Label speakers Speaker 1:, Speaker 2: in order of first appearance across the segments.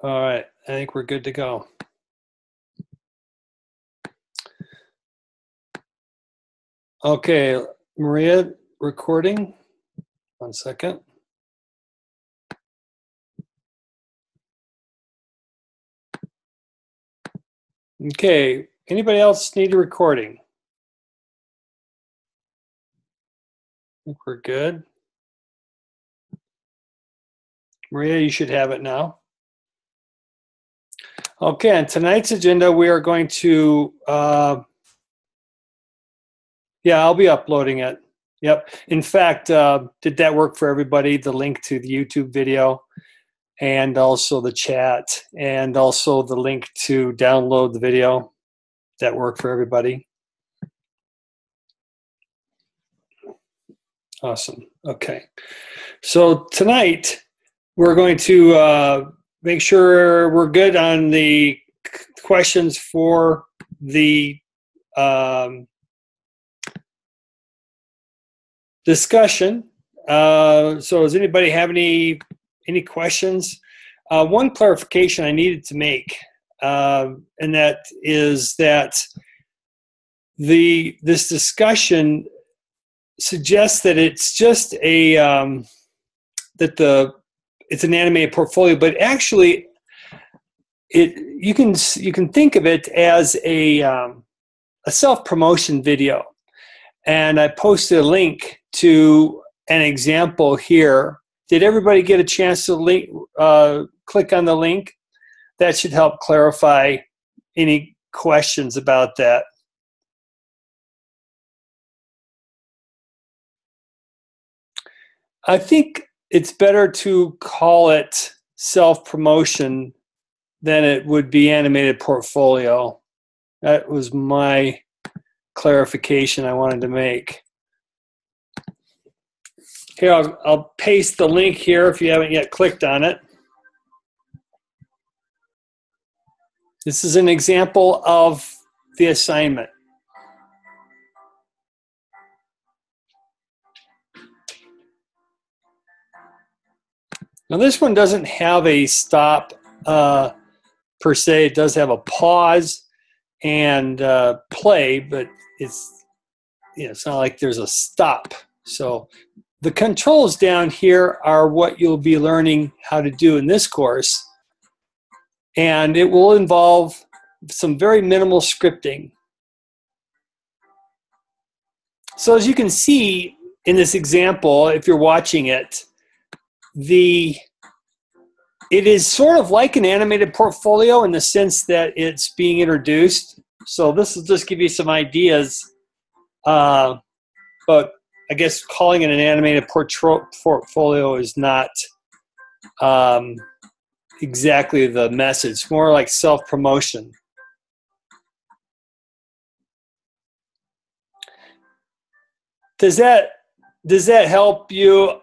Speaker 1: All right, I think we're good to go. Okay, Maria, recording. 1 second. Okay, anybody else need a recording? I think we're good. Maria, you should have it now. Okay, on tonight's agenda, we are going to, yeah, I'll be uploading it. Yep. In fact, did that work for everybody? The link to the YouTube video and also the chat and also the link to download the video. That work for everybody? Awesome. Okay. So tonight we're going to make sure we're good on the questions for the discussion. So does anybody have any questions? One clarification I needed to make, and that is that this discussion suggests that it's just a it's an animated portfolio, but actually you can think of it as a self-promotion video. And I posted a link to an example here. Did everybody get a chance to click on the link? That should help clarify any questions about that. I think it's better to call it self-promotion than it would be animated portfolio. That was my clarification I wanted to make. Here, I'll paste the link here if you haven't yet clicked on it. This is an example of the assignment. Now this one doesn't have a stop per se. It does have a pause and play, but it's not like there's a stop. So the controls down here are what you'll be learning how to do in this course, and it will involve some very minimal scripting. So as you can see in this example, if you're watching it, it is sort of like an animated portfolio in the sense that it's being introduced. So this will just give you some ideas, but I guess calling it an animated portfolio is not exactly the message. It's more like self-promotion. Does that help you?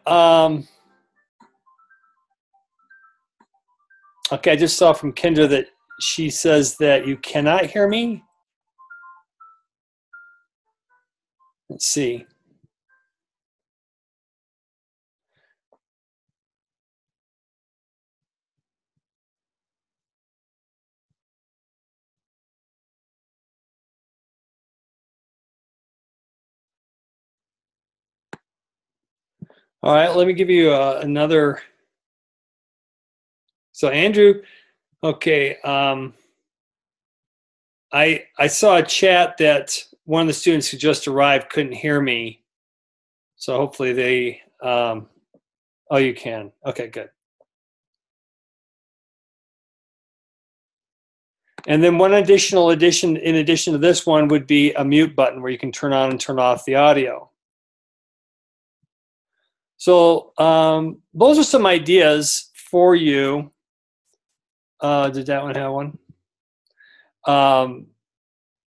Speaker 1: Okay, I just saw from Kendra that she says that you cannot hear me. Let's see. All right, let me give you another. So Andrew, okay, I saw a chat that one of the students who just arrived couldn't hear me. So hopefully they, oh, you can. Okay, good. And then one additional addition, in addition to this one, would be a mute button where you can turn on and turn off the audio. So those are some ideas for you. Did that one have one?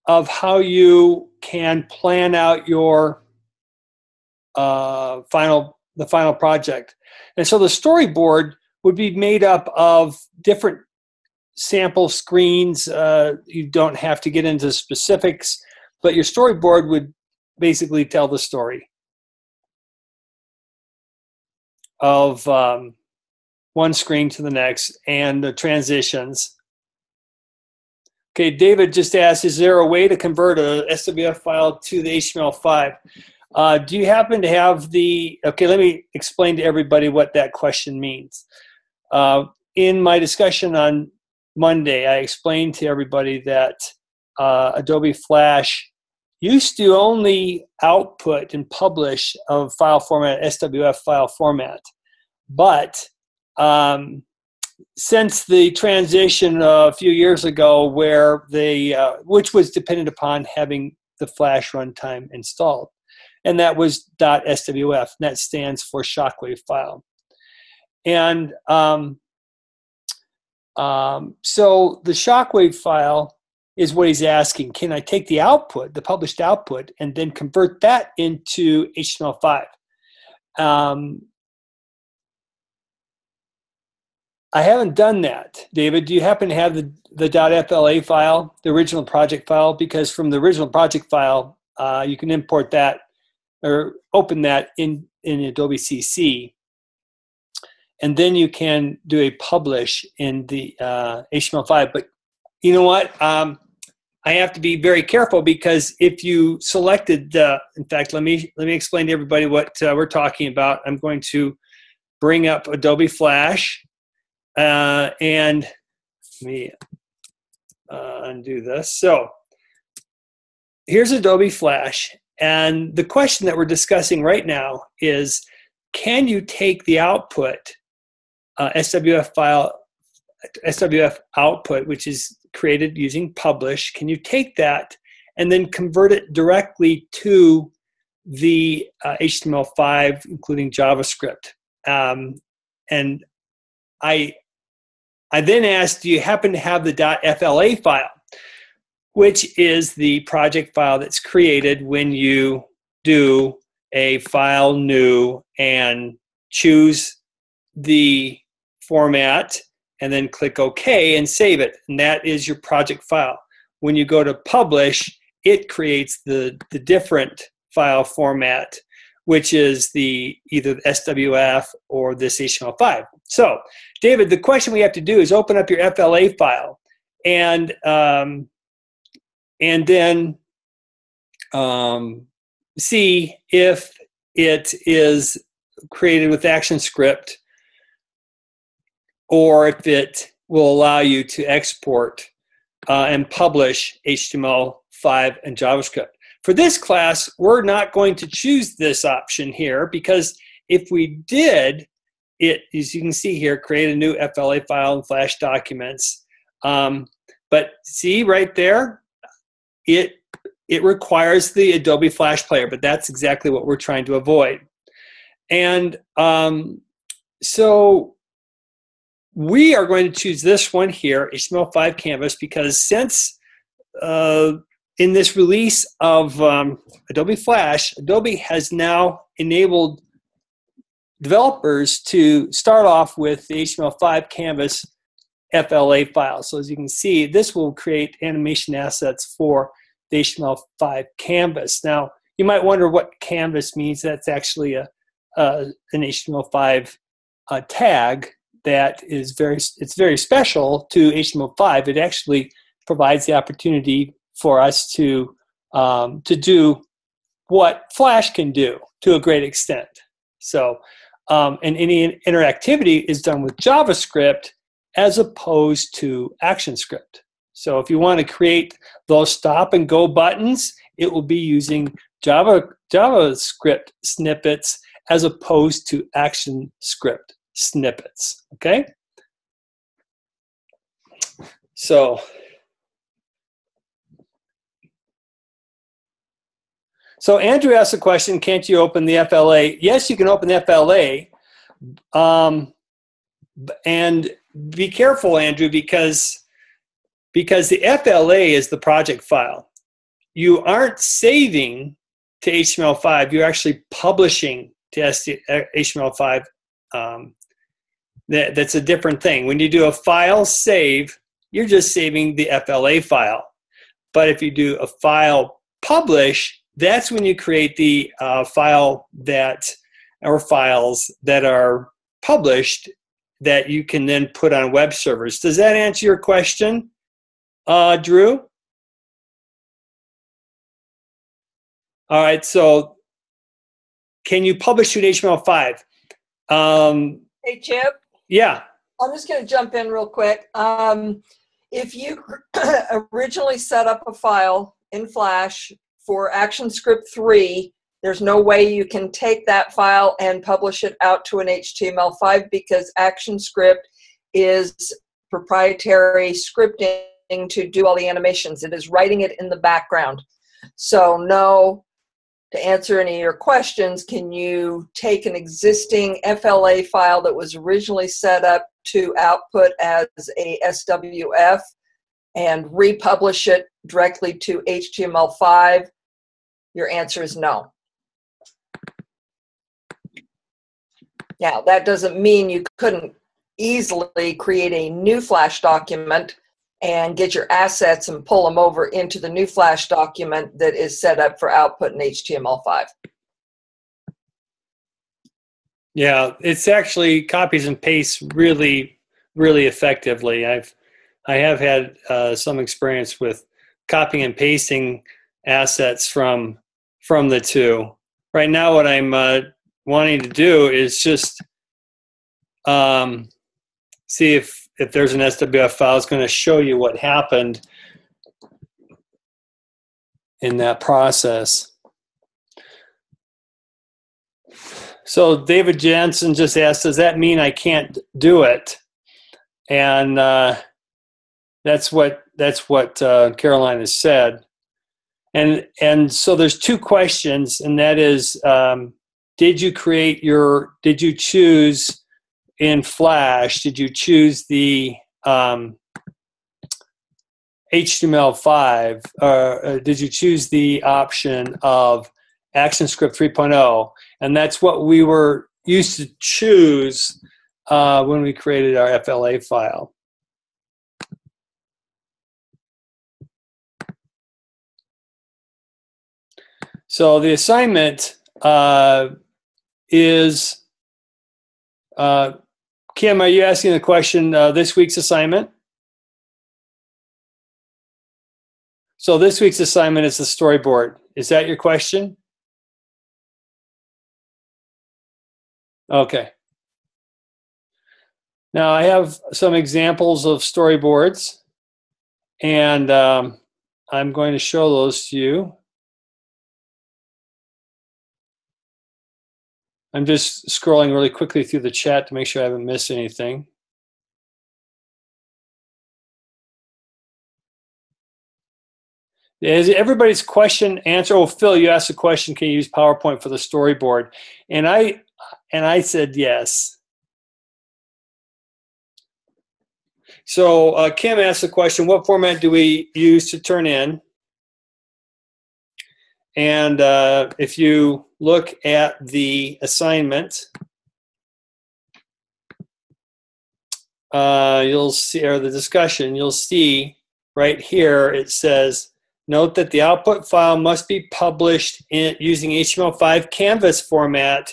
Speaker 1: Of how you can plan out your final project. And so the storyboard would be made up of different sample screens. You don't have to get into specifics, but your storyboard would basically tell the story of one screen to the next, and the transitions. Okay, David just asked, is there a way to convert a SWF file to the HTML5? Do you happen to have the, okay, let me explain to everybody what that question means. In my discussion on Monday, I explained to everybody that Adobe Flash used to only output and publish a file format, SWF file format. But since the transition a few years ago where they, which was dependent upon having the Flash runtime installed, and that was .swf, and that stands for shockwave file. And so the shockwave file is what he's asking. Can I take the output, the published output, and then convert that into HTML5? I haven't done that. David, do you happen to have the .fla file, the original project file? Because from the original project file, you can import that or open that in Adobe CC. And then you can do a publish in the HTML5. But you know what? I have to be very careful because if you selected, in fact, let me explain to everybody what we're talking about. I'm going to bring up Adobe Flash. And let me undo this. So here's Adobe Flash. And the question that we're discussing right now is, can you take the output, SWF file, SWF output, which is created using publish, can you take that and then convert it directly to the HTML5, including JavaScript? And I then asked, do you happen to have the .fla file, which is the project file that's created when you do a file new and choose the format and then click OK and save it. And that is your project file. When you go to publish, it creates the different file format, which is either the SWF or this HTML5. So, David, the question we have to do is open up your FLA file and then see if it is created with ActionScript or if it will allow you to export and publish HTML5 and JavaScript. For this class, we're not going to choose this option here because if we did, it, as you can see here, create a new FLA file in Flash Documents. But see right there, it requires the Adobe Flash Player, but that's exactly what we're trying to avoid. And so we are going to choose this one here, HTML5 Canvas, because since in this release of Adobe Flash, Adobe has now enabled developers to start off with the HTML5 Canvas FLA file. So as you can see, this will create animation assets for the HTML5 Canvas. Now, you might wonder what Canvas means. That's actually an HTML5 tag that is very special to HTML5. It actually provides the opportunity for us to do what Flash can do to a great extent. So, and any interactivity is done with JavaScript as opposed to ActionScript. So if you want to create those stop and go buttons, it will be using JavaScript snippets as opposed to ActionScript snippets, okay? So Andrew asked a question, can't you open the FLA? Yes, you can open the FLA. And be careful, Andrew, because the FLA is the project file. You aren't saving to HTML5. You're actually publishing to HTML5. That's a different thing. When you do a file save, you're just saving the FLA file. But if you do a file publish, that's when you create the file that, or files that are published that you can then put on web servers. Does that answer your question, Drew? All right, so can you publish to an HTML5?
Speaker 2: Hey, Chip.
Speaker 1: Yeah.
Speaker 2: I'm just going to jump in real quick. If you originally set up a file in Flash for ActionScript 3, there's no way you can take that file and publish it out to an HTML5 because ActionScript is proprietary scripting to do all the animations. It is writing it in the background. So no, to answer any of your questions, can you take an existing FLA file that was originally set up to output as a SWF and republish it directly to HTML5? Your answer is no. Now, that doesn't mean you couldn't easily create a new Flash document and get your assets and pull them over into the new Flash document that is set up for output in HTML5.
Speaker 1: Yeah, it's actually copies and pastes really, really effectively. I have had some experience with copying and pasting assets from the two. Right now, what I'm wanting to do is just see if there's an SWF file. It's going to show you what happened in that process. So David Jansen just asked, does that mean I can't do it? And that's what Caroline has said. And so there's two questions, and that is, did you choose in Flash, did you choose the HTML5, or did you choose the option of ActionScript 3.0? And that's what we were used to choose when we created our FLA file. So the assignment is, Kim, are you asking the question, this week's assignment? So this week's assignment is the storyboard. Is that your question? Okay. Now I have some examples of storyboards, and I'm going to show those to you. I'm just scrolling really quickly through the chat to make sure I haven't missed anything. Is everybody's question answered? Oh, Phil, you asked a question, can you use PowerPoint for the storyboard? And I said yes. So Kim asked the question, what format do we use to turn in? And if you look at the assignment, you'll see, or the discussion, you'll see right here, it says, note that the output file must be published using HTML5 canvas format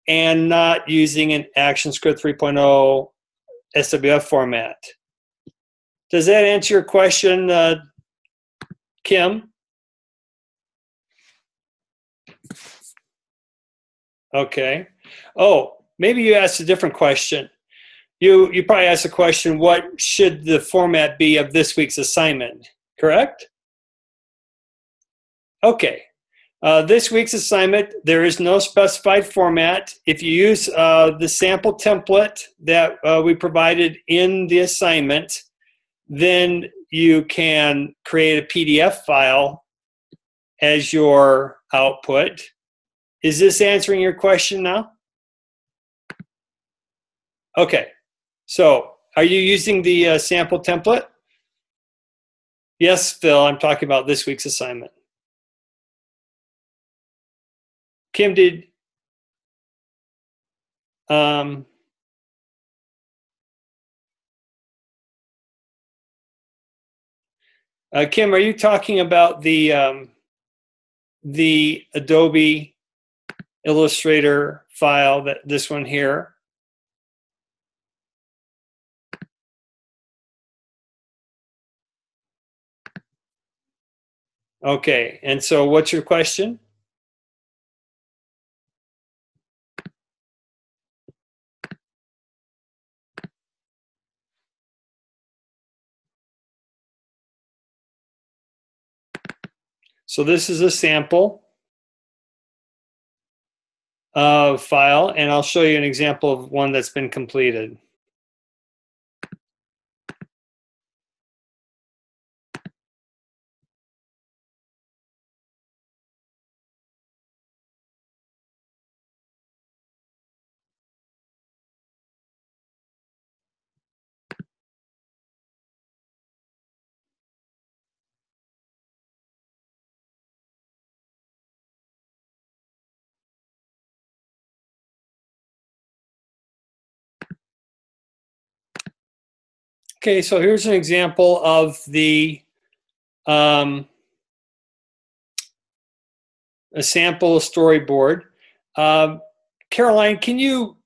Speaker 1: and not using an ActionScript 3.0 SWF format. Does that answer your question, Kim? Okay. Oh, maybe you asked a different question. You probably asked the question, what should the format be of this week's assignment, correct? Okay. This week's assignment, there is no specified format. If you use the sample template that we provided in the assignment, then you can create a PDF file as your output. Is this answering your question now? Okay. So, are you using the sample template? Yes, Phil, I'm talking about this week's assignment. Kim, did Kim, are you talking about the Adobe Illustrator file, this one here? Okay, and so what's your question? So this is a sample file, and I'll show you an example of one that's been completed. Okay, so here's an example of the a sample storyboard. Caroline, can you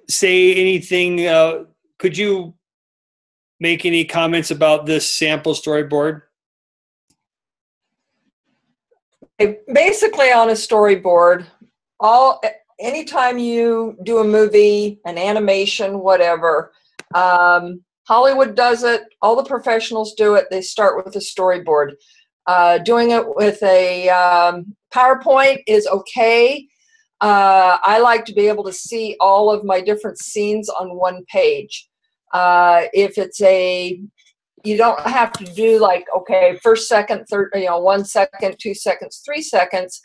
Speaker 1: say anything? Could you make any comments about this sample storyboard?
Speaker 2: Basically, on a storyboard, anytime you do a movie, an animation, whatever, Hollywood does it. All the professionals do it. They start with a storyboard. Doing it with a PowerPoint is okay. I like to be able to see all of my different scenes on one page. If it's you don't have to do like, okay, first, second, third, 1 second, 2 seconds, 3 seconds.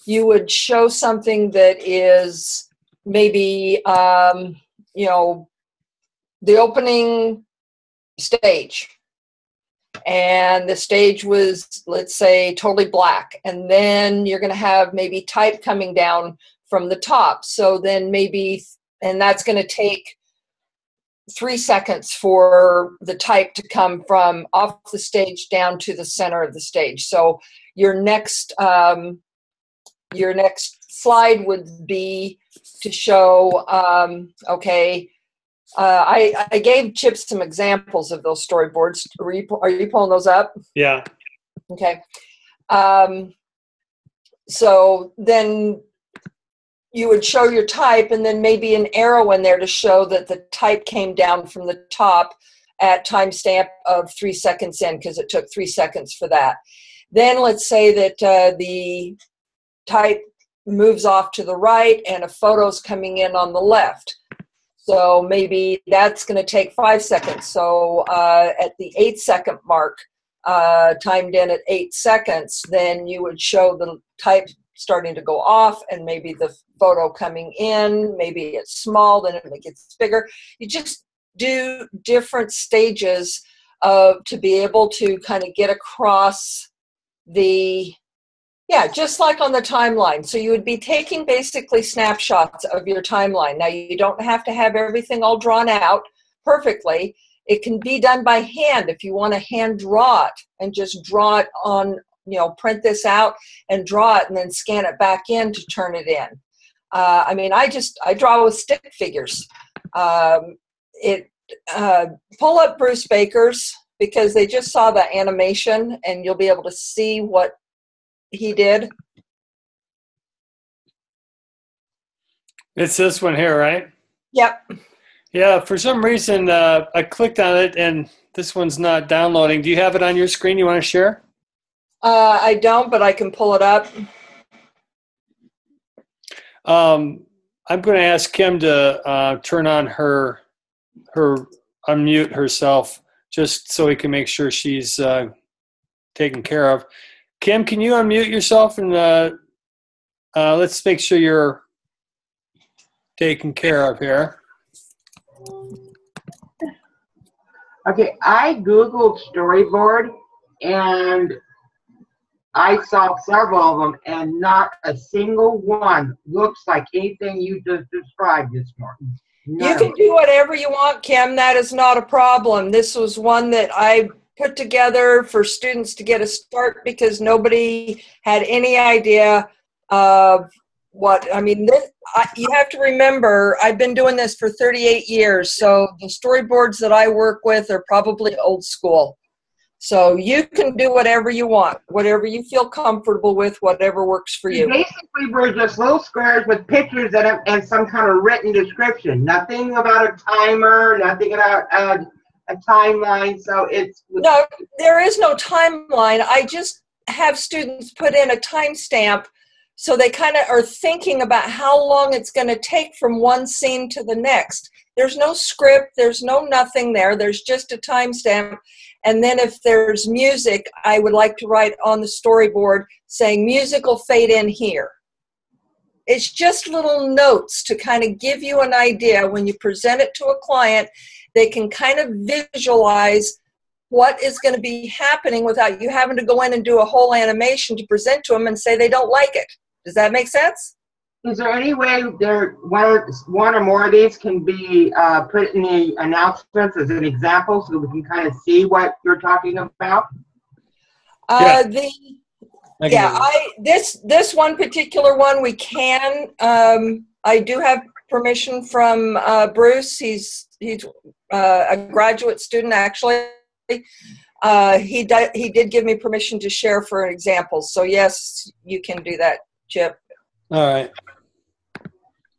Speaker 2: You would show something that is maybe, the opening stage. And the stage was, let's say, totally black. And then you're going to have maybe type coming down from the top. So then maybe, and that's going to take 3 seconds for the type to come from off the stage down to the center of the stage. So your next slide would be to show, I gave Chip some examples of those storyboards. Are you pulling those up?
Speaker 1: Yeah.
Speaker 2: Okay. So then you would show your type and then maybe an arrow in there to show that the type came down from the top at timestamp of 3 seconds in, because it took 3 seconds for that. Then let's say that the type moves off to the right and a photo's coming in on the left. So maybe that's going to take 5 seconds. So at the 8-second mark, timed in at 8 seconds, then you would show the type starting to go off and maybe the photo coming in. Maybe it's small, then it gets bigger. You just do different stages to be able to kind of get across just like on the timeline. So you would be taking basically snapshots of your timeline. Now, you don't have to have everything all drawn out perfectly. It can be done by hand if you want to hand draw it and just draw it on, print this out and draw it and then scan it back in to turn it in. I draw with stick figures. Pull up Bruce Baker's, because they just saw the animation and you'll be able to see what he did.
Speaker 1: It's this one here, right?
Speaker 2: Yep.
Speaker 1: Yeah, for some reason I clicked on it and this one's not downloading. Do you have it on your screen you want to share?
Speaker 2: I don't, but I can pull it up.
Speaker 1: I'm going to ask Kim to turn on her unmute herself, just so we can make sure she's taken care of. Kim, can you unmute yourself and let's make sure you're taken care of here.
Speaker 3: Okay, I Googled storyboard and I saw several of them, and not a single one looks like anything you just described this morning.
Speaker 2: You can do whatever you want, Kim. That is not a problem. This was one that I put together for students to get a start because nobody had any idea of what, you have to remember, I've been doing this for 38 years, so the storyboards that I work with are probably old school. So you can do whatever you want, whatever you feel comfortable with, whatever works for you.
Speaker 3: Basically, we're just little squares with pictures and some kind of written description. Nothing about a timer, nothing about a timeline. So it's...
Speaker 2: No, there is no timeline. I just have students put in a timestamp so they kind of are thinking about how long it's going to take from one scene to the next. There's no script, there's no nothing there, there's just a timestamp. And then if there's music, I would like to write on the storyboard saying music will fade in here. It's just little notes to kind of give you an idea. When you present it to a client, they can kind of visualize what is going to be happening without you having to go in and do a whole animation to present to them and say they don't like it. Does that make sense?
Speaker 3: Is there any way one or more of these can be put in the announcements as an example so we can kind of see what you're talking about?
Speaker 2: This one particular one we can. I do have permission from Bruce. He's a graduate student actually. He did give me permission to share for an example. So yes, you can do that, Chip.
Speaker 1: All right.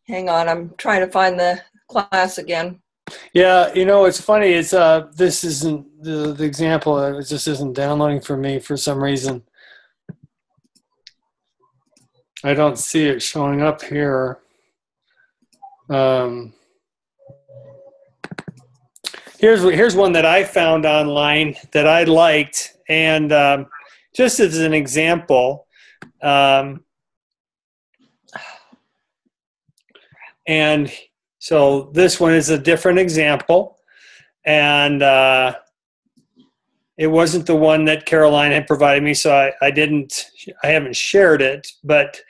Speaker 2: Hang on, I'm trying to find the class again.
Speaker 1: Yeah, you know, it's funny. It's this isn't the example. It just isn't downloading for me for some reason. I don't see it showing up here. Here's one that I found online that I liked, and just as an example. And so this one is a different example, and it wasn't the one that Caroline had provided me, so I haven't shared it, but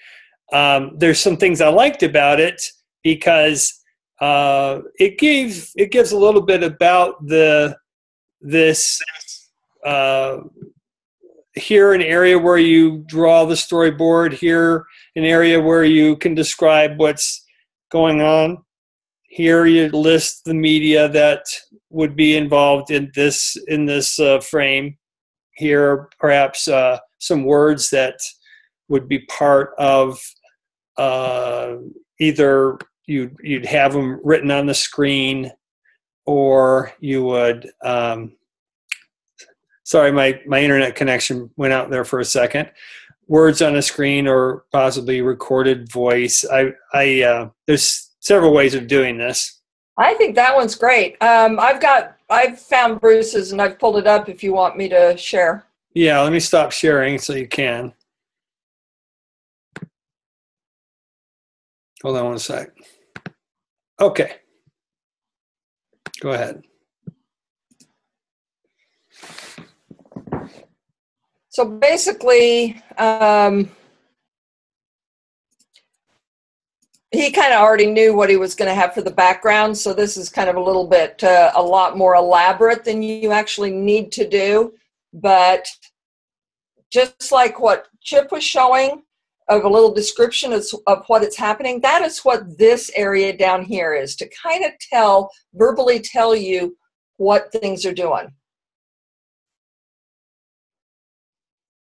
Speaker 1: there's some things I liked about it because it gives a little bit about this here an area where you draw the storyboard, here an area where you can describe what's going on. Here you list the media that would be involved in this frame. Here perhaps some words that would be part of either you'd have them written on the screen, or you would sorry, my internet connection went out there for a second. Words on a screen or possibly recorded voice. There's several ways of doing this.
Speaker 2: I think that one's great. I've found Bruce's and I've pulled it up if you want me to share.
Speaker 1: Yeah, let me stop sharing so you can. Hold on one sec. Okay. Go ahead.
Speaker 2: So basically, he kind of already knew what he was going to have for the background. So this is kind of a little bit, a lot more elaborate than you actually need to do. But just like what Chip was showing of a little description of what is happening, that is what this area down here is, to kind of verbally tell you what things are doing.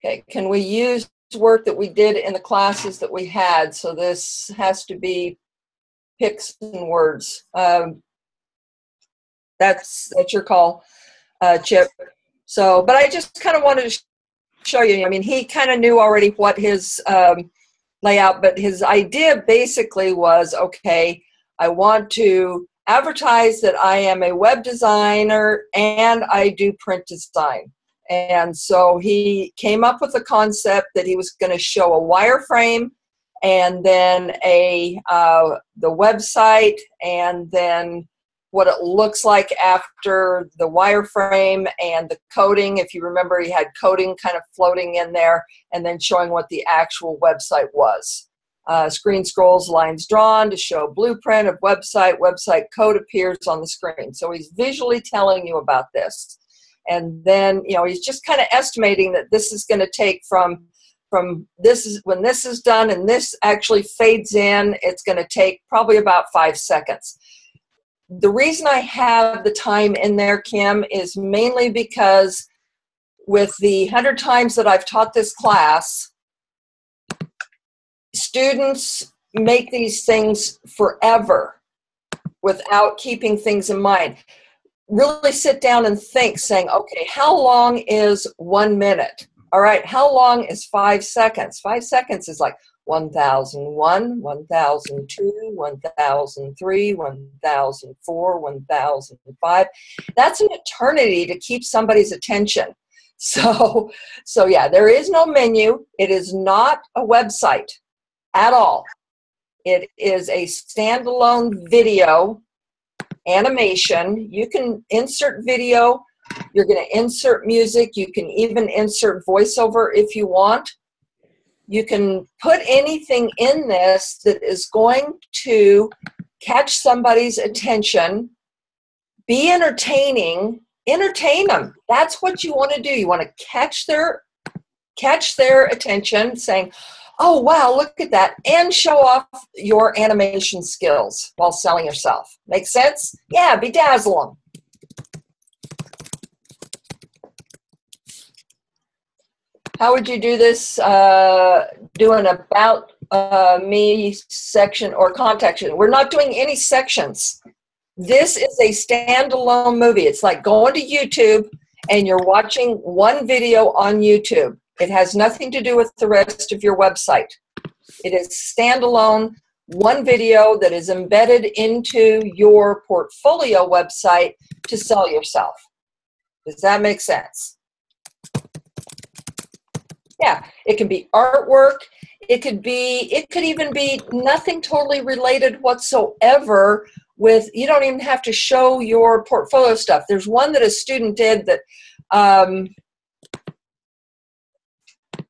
Speaker 2: Okay, can we use work that we did in the classes that we had? So this has to be pics and words. That's your call, Chip. So, but I just kind of wanted to show you. I mean, he kind of knew already what his layout, but his idea basically was, okay, I want to advertise that I am a web designer and I do print design. And so he came up with a concept that he was going to show a wireframe and then the website and then what it looks like after the wireframe and the coding. If you remember, he had coding kind of floating in there and then showing what the actual website was. Screen scrolls, lines drawn to show blueprint of website. Website code appears on the screen. So he's visually telling you about this. And then, you know, he's just kind of estimating that this is going to take from this is when this is done and this actually fades in, it's going to take probably about 5 seconds. The reason I have the time in there, Kim, is mainly because with the 100 times that I've taught this class, students make these things forever without keeping things in mind. Really sit down and think, saying, okay, how long is 1 minute? All right, how long is 5 seconds? 5 seconds is like 1001, 1002, 1003, 1004, 1005. That's an eternity to keep somebody's attention. So yeah, there is no menu. It is not a website at all. It is a standalone video animation. You can insert video. You're going to insert music. You can even insert voiceover if you want. You can put anything in this that is going to catch somebody's attention, be entertaining, entertain them. That's what you want to do. You want to catch their attention, saying, oh, wow, look at that, and show off your animation skills while selling yourself. Make sense? Yeah, bedazzle them. How would you do this? Do an about me section or contact section. We're not doing any sections. This is a standalone movie. It's like going to YouTube and you're watching one video on YouTube. It has nothing to do with the rest of your website. It is standalone, one video that is embedded into your portfolio website to sell yourself. Does that make sense? Yeah, it can be artwork. It could even be nothing totally related whatsoever with, you don't even have to show your portfolio stuff. There's one that a student did that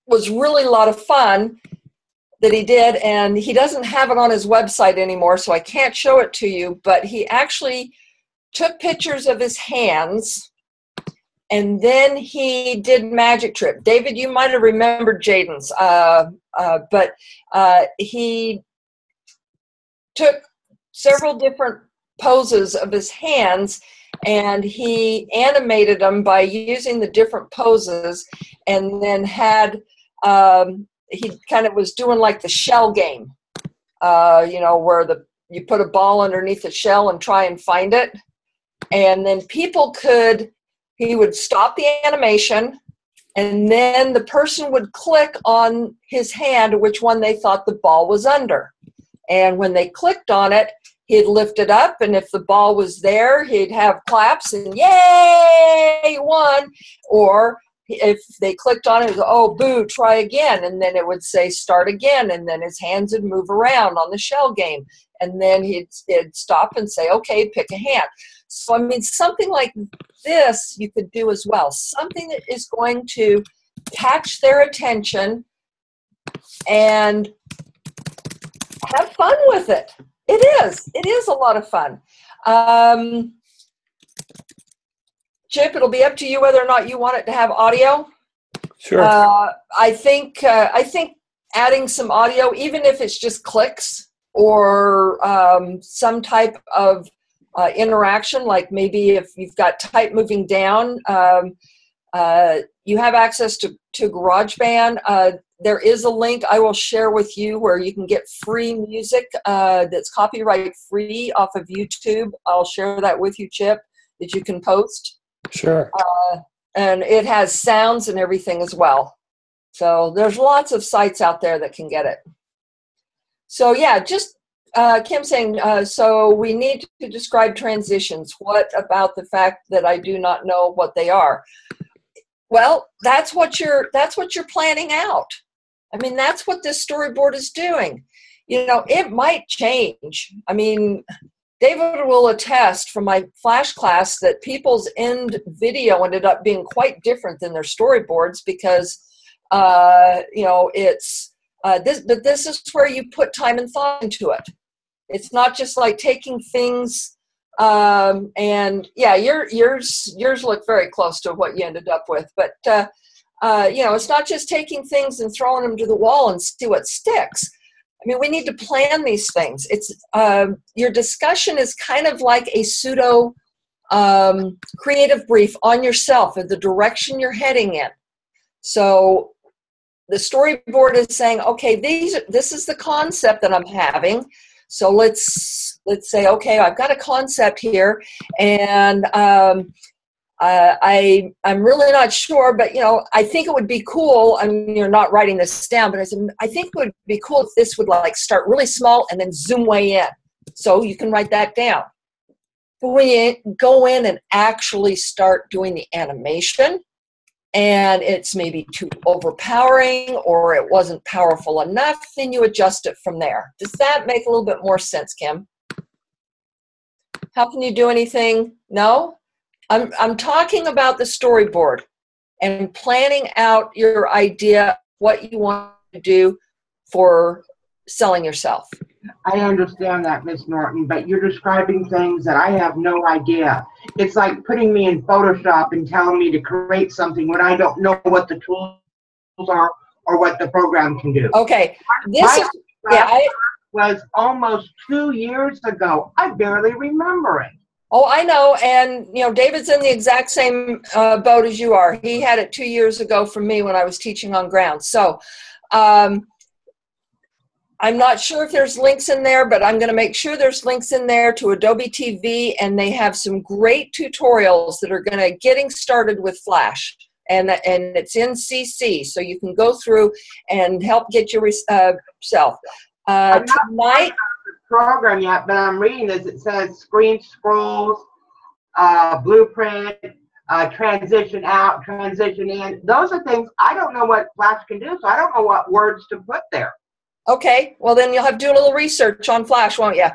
Speaker 2: was really a lot of fun that he did, and he doesn't have it on his website anymore, so I can't show it to you, but he actually took pictures of his hands, and then he did magic trip. David, you might have remembered Jaden's, but he took several different poses of his hands, and he animated them by using the different poses, and then had, he kind of was doing like the shell game, where you put a ball underneath the shell and try and find it. And then he would stop the animation, and then the person would click on his hand which one they thought the ball was under. And when they clicked on it, he'd lift it up, and if the ball was there, he'd have claps and yay, you won. Or if they clicked on it, it was, oh, boo, try again. And then it would say start again, and then his hands would move around on the shell game. And then he'd stop and say, okay, pick a hand. So, I mean, something like this you could do as well. Something that is going to catch their attention and have fun with it. It is a lot of fun. Chip, it'll be up to you whether or not you want it to have audio.
Speaker 1: Sure.
Speaker 2: I think adding some audio, even if it's just clicks or some type of interaction, like maybe if you've got type moving down, you have access to GarageBand. There is a link I will share with you where you can get free music that's copyright free off of YouTube. I'll share that with you, Chip, that you can post.
Speaker 1: Sure.
Speaker 2: And it has sounds and everything as well. So there's lots of sites out there that can get it. So yeah, just Kim saying, so we need to describe transitions. What about the fact that I do not know what they are? Well, that's what you're planning out. I mean, that's what this storyboard is doing. It might change. I mean, David will attest from my Flash class that people's end video ended up being quite different than their storyboards because, it's but this is where you put time and thought into it. It's not just like taking things and yeah, yours look very close to what you ended up with, but it's not just taking things and throwing them to the wall and see what sticks. I mean, we need to plan these things. It's your discussion is kind of like a pseudo creative brief on yourself and the direction you're heading in. So the storyboard is saying, okay, this is the concept that I'm having. So let's say, okay, I've got a concept here, and I'm really not sure, but I think it would be cool. I mean, you're not writing this down, but I said, I think it would be cool if this would like start really small and then zoom way in. So you can write that down. But when you go in and actually start doing the animation, and it's maybe too overpowering or it wasn't powerful enough, then you adjust it from there. Does that make a little bit more sense, Kim? How can you do anything? No? I'm talking about the storyboard and planning out your idea, what you want to do for selling yourself.
Speaker 3: I understand that, Miss Norton, but you're describing things that I have no idea. It's like putting me in Photoshop and telling me to create something when I don't know what the tools are or what the program can do.
Speaker 2: Okay.
Speaker 3: Was almost 2 years ago. I barely remember it.
Speaker 2: Oh, I know. And, David's in the exact same boat as you are. He had it 2 years ago from me when I was teaching on ground. So, I'm not sure if there's links in there, but I'm going to make sure there's links in there to Adobe TV, and they have some great tutorials that are going to getting started with Flash, and it's in CC, so you can go through and help get yourself.
Speaker 3: I'm not
Speaker 2: Tonight,
Speaker 3: the program yet, but I'm reading this. It says screen scrolls, blueprint, transition out, transition in. Those are things I don't know what Flash can do, so I don't know what words to put there.
Speaker 2: Okay, well then you'll have to do a little research on Flash, won't you?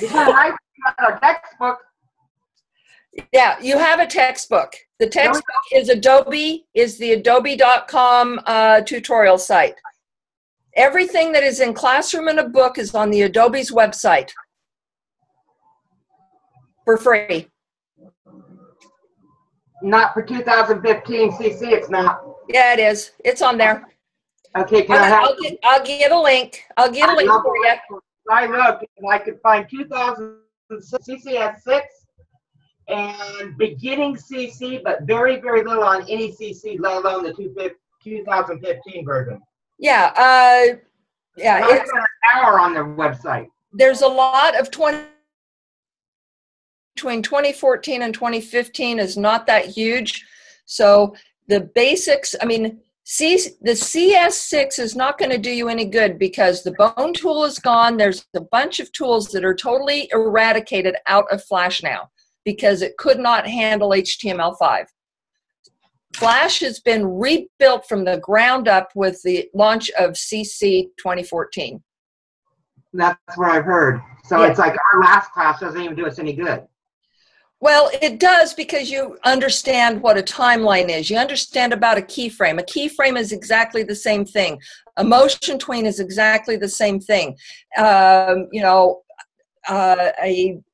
Speaker 3: I got a textbook.
Speaker 2: Yeah, you have a textbook. The textbook is the adobe.com tutorial site. Everything that is in Classroom in a Book is on the Adobe's website for free.
Speaker 3: Not for 2015 CC, it's not.
Speaker 2: Yeah, it is. It's on there.
Speaker 3: Okay,
Speaker 2: I'll get a link. I'll get a link for you.
Speaker 3: I looked and I could find 2000 CCS 6 and beginning CC, but very, very little on any CC, let alone the 2015 version.
Speaker 2: Yeah, yeah.
Speaker 3: It's an hour on their website.
Speaker 2: There's a lot of between 2014 and 2015 is not that huge. So the basics, I mean, the CS6 is not going to do you any good because the bone tool is gone. There's a bunch of tools that are totally eradicated out of Flash now because it could not handle HTML5. Flash has been rebuilt from the ground up with the launch of CC 2014.
Speaker 3: That's what I've heard. So yeah. It's like our last class doesn't even do us any good.
Speaker 2: Well, it does because you understand what a timeline is. You understand about a keyframe. A keyframe is exactly the same thing. A motion tween is exactly the same thing. A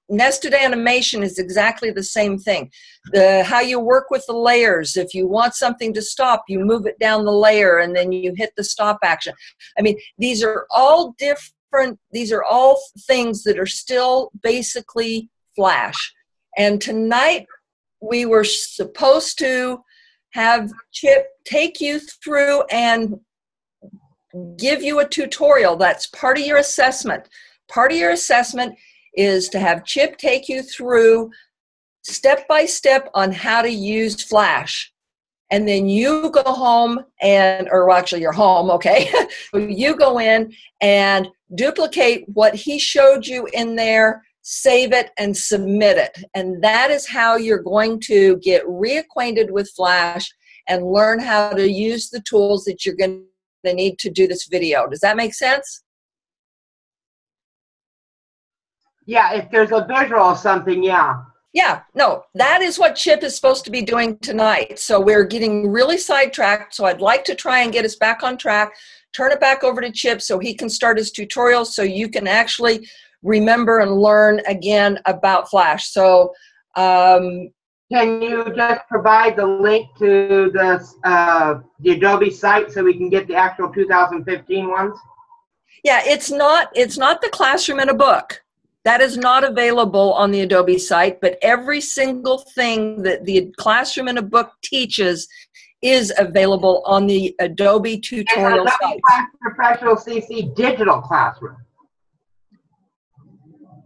Speaker 2: nested animation is exactly the same thing. How you work with the layers. If you want something to stop, you move it down the layer and then you hit the stop action. I mean, these are all different. These are all things that are still basically Flash. And tonight we were supposed to have Chip take you through and give you a tutorial. That's part of your assessment. Part of your assessment is to have Chip take you through step by step on how to use Flash. And then you go home or actually you're home, okay? You go in and duplicate what he showed you in there, save it, and submit it. And that is how you're going to get reacquainted with Flash and learn how to use the tools that you're going to need to do this video. Does that make sense?
Speaker 3: Yeah, if there's a visual of something, yeah.
Speaker 2: Yeah, no, that is what Chip is supposed to be doing tonight. So we're getting really sidetracked. So I'd like to try and get us back on track, turn it back over to Chip so he can start his tutorial so you can actually remember and learn again about Flash. So
Speaker 3: can you just provide the link to the Adobe site so we can get the actual 2015 ones?
Speaker 2: Yeah, it's not the Classroom in a Book. That is not available on the Adobe site, but every single thing that the classroom in a book teaches is available on the Adobe tutorial
Speaker 3: It's
Speaker 2: site.
Speaker 3: Adobe Flash Professional CC digital classroom.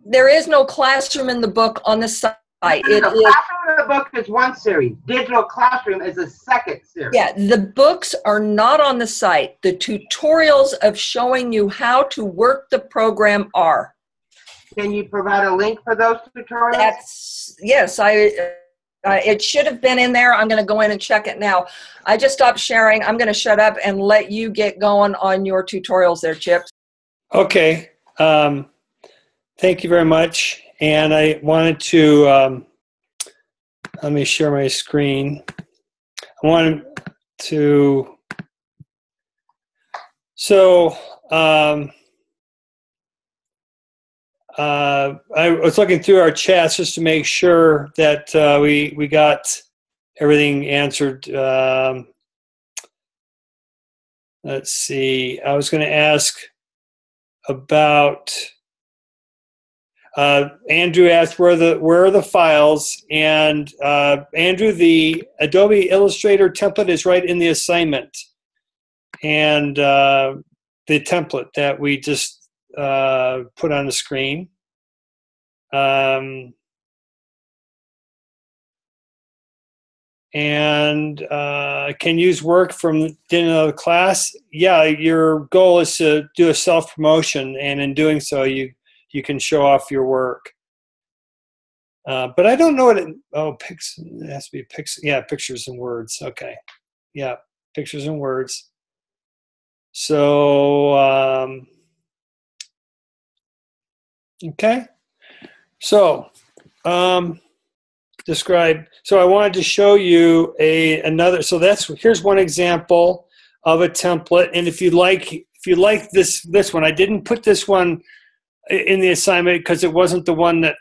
Speaker 2: There is no classroom in the book on the site. It
Speaker 3: The
Speaker 2: is,
Speaker 3: classroom in the book is one series. Digital classroom is a second series.
Speaker 2: yeah, the books are not on the site. The tutorials of showing you how to work the program are.
Speaker 3: Can you provide a link for those tutorials?
Speaker 2: That's, yes, it should have been in there. I'm going to go in and check it now. I just stopped sharing. I'm going to shut up and let you get going on your tutorials there, Chip.
Speaker 1: Okay. Thank you very much. And I wanted to, let me share my screen. I wanted to, so I was looking through our chats just to make sure that we got everything answered. Let's see. I was going to ask about. Andrew asked where are the files, and Andrew, the Adobe Illustrator template is right in the assignment, and the template that we just put on the screen. And can use work from the end of the class. Yeah, your goal is to do a self-promotion, and in doing so, you can show off your work. But I don't know what it has to be pictures and words. Okay. Yeah, pictures and words. So, okay. So, describe. So I wanted to show you another. So here's one example of a template. And if you like this one, I didn't put this one in the assignment because it wasn't the one that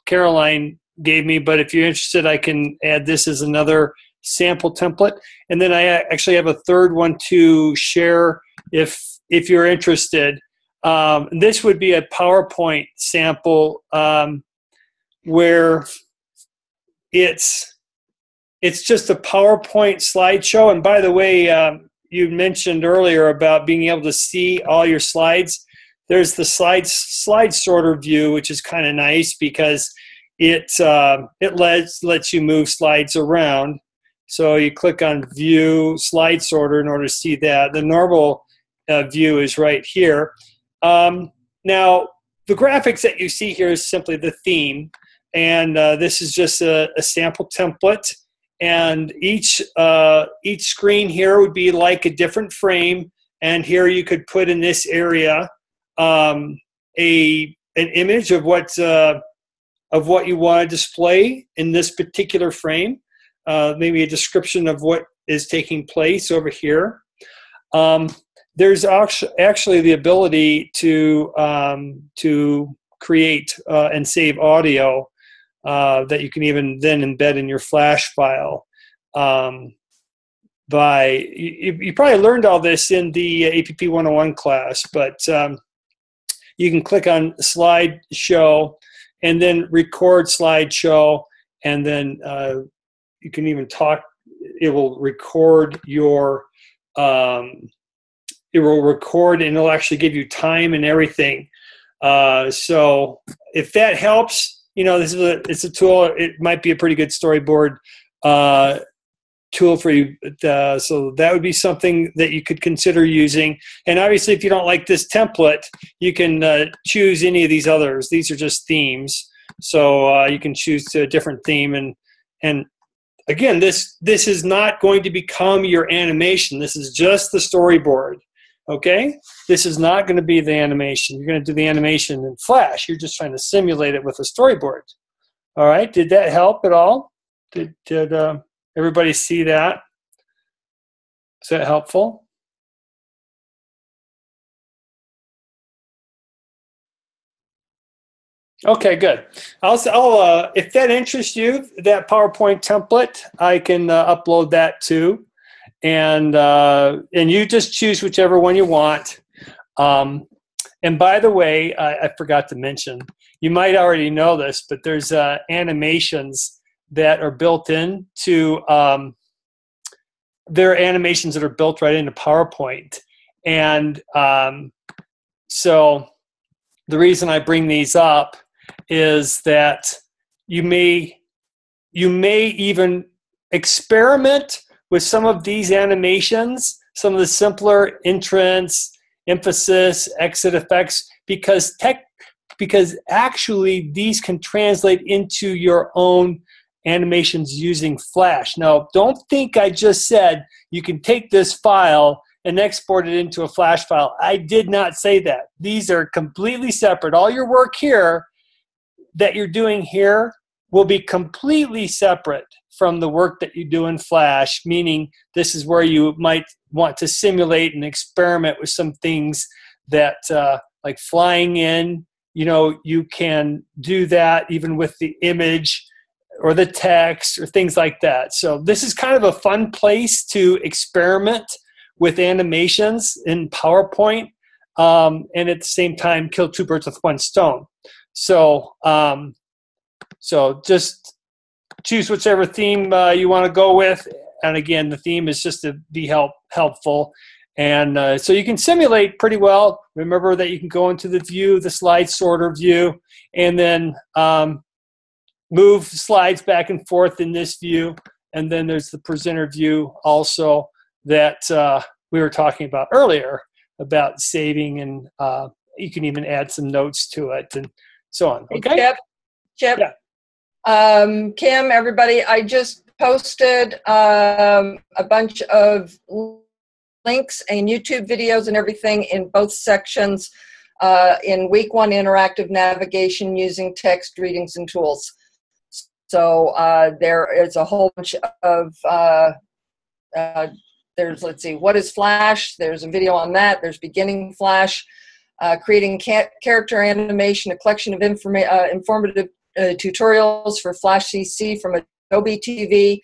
Speaker 1: Caroline gave me, but if you're interested, I can add this as another sample template. And then I actually have a third one to share if you're interested. This would be a PowerPoint sample where it's just a PowerPoint slideshow. And by the way, you mentioned earlier about being able to see all your slides. There's the slide sorter view, which is kind of nice because it lets you move slides around. So you click on View Slide Sorter in order to see that. The normal view is right here. Now, the graphics that you see here is simply the theme, and this is just a sample template. And each screen here would be like a different frame, and here you could put in this area an image of what you want to display in this particular frame, maybe a description of what is taking place over here. There's actually the ability to create and save audio that you can even then embed in your Flash file. You probably learned all this in the APP 101 class, but you can click on slideshow and then record slideshow, and then you can even talk. It will record your it will record, and it'll actually give you time and everything. So if that helps, it's a tool. It might be a pretty good storyboard tool for you. So that would be something that you could consider using. And obviously, if you don't like this template, you can choose any of these others. These are just themes. So you can choose a different theme. And again, this is not going to become your animation. This is just the storyboard. Okay? This is not going to be the animation. You're going to do the animation in Flash. You're just trying to simulate it with a storyboard. All right? Did that help at all? Did everybody see that? Is that helpful? Okay, good. I'll if that interests you, that PowerPoint template, I can upload that too, and you just choose whichever one you want. And by the way, I forgot to mention, you might already know this, but there's animations that are built into there are animations that are built right into PowerPoint. And so the reason I bring these up is that you may even experiment with some of these animations, some of the simpler entrance, emphasis, exit effects, because actually these can translate into your own animations using Flash. Now, don't think I just said you can take this file and export it into a Flash file. I did not say that. These are completely separate. All your work here that you're doing here will be completely separate from the work that you do in Flash, meaning this is where you might want to simulate and experiment with some things that, like flying in, you can do that even with the image or the text or things like that. So this is kind of a fun place to experiment with animations in PowerPoint, and at the same time kill two birds with one stone. So so just choose whichever theme you want to go with, and again, the theme is just to be helpful. And so you can simulate pretty well. Remember that you can go into the view, the slide sorter view, and then move slides back and forth in this view. And then there's the presenter view also that we were talking about earlier about saving, and you can even add some notes to it and so on. Okay?
Speaker 2: Hey, Chip.
Speaker 1: Yeah.
Speaker 2: Kim, everybody, I just posted a bunch of links and YouTube videos and everything in both sections in week 1 interactive navigation using text readings and tools. So there is a whole bunch of, there's, let's see, what is Flash? There's a video on that. There's beginning Flash, creating character animation, a collection of informative tutorials for Flash CC from Adobe TV,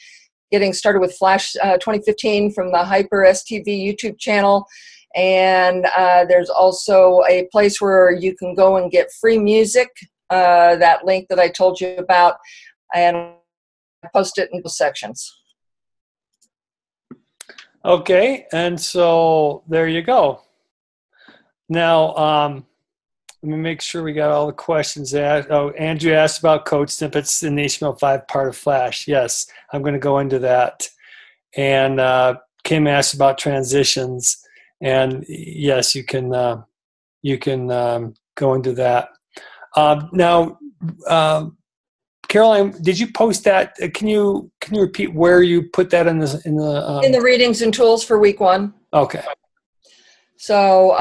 Speaker 2: getting started with Flash 2015 from the Hyper STV YouTube channel. And there's also a place where you can go and get free music, that link that I told you about, and I post it in the sections.
Speaker 1: Okay, and so there you go. Now, let me make sure we got all the questions asked. Oh, Andrew asked about code snippets in the HTML5 part of Flash. Yes, I'm going to go into that. And Kim asked about transitions, and yes, you can go into that. Now, Caroline, did you post that? Can you repeat where you put that in the
Speaker 2: readings and tools for week 1?
Speaker 1: Okay.
Speaker 2: So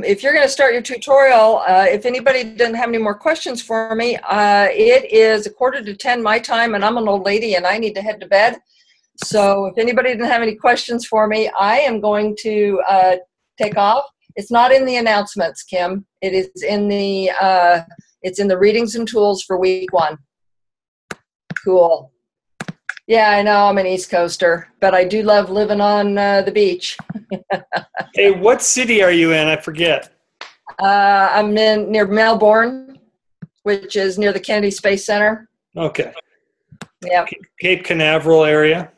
Speaker 2: if you're going to start your tutorial, if anybody doesn't have any more questions for me, it is 9:45 my time, and I'm an old lady and I need to head to bed. So if anybody didn't have any questions for me, I am going to take off. It's not in the announcements, Kim. It is in the it's in the readings and tools for week 1. Cool. Yeah, I know I'm an East Coaster, but I do love living on the beach.
Speaker 1: Hey, what city are you in? I forget.
Speaker 2: I'm near Melbourne, which is near the Kennedy Space Center.
Speaker 1: Okay.
Speaker 2: Yeah.
Speaker 1: Cape Canaveral area.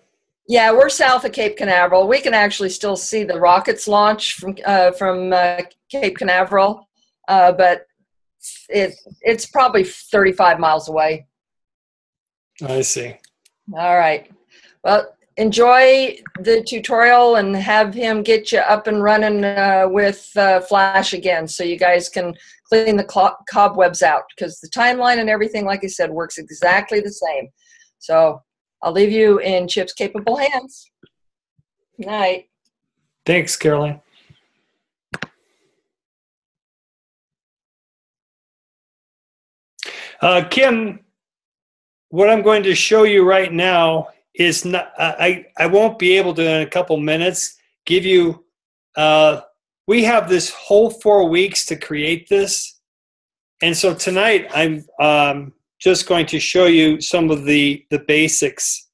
Speaker 2: Yeah, we're south of Cape Canaveral. We can actually still see the rockets launch from Cape Canaveral, but it's probably 35 miles away.
Speaker 1: I see.
Speaker 2: All right. Well, enjoy the tutorial and have him get you up and running with Flash again, so you guys can clean the cobwebs out, because the timeline and everything, like I said, works exactly the same. So I'll leave you in Chip's capable hands. Good night.
Speaker 1: Thanks, Caroline. Kim, what I'm going to show you right now is not, I won't be able to in a couple minutes give you, we have this whole 4 weeks to create this. And so tonight I'm just going to show you some of the basics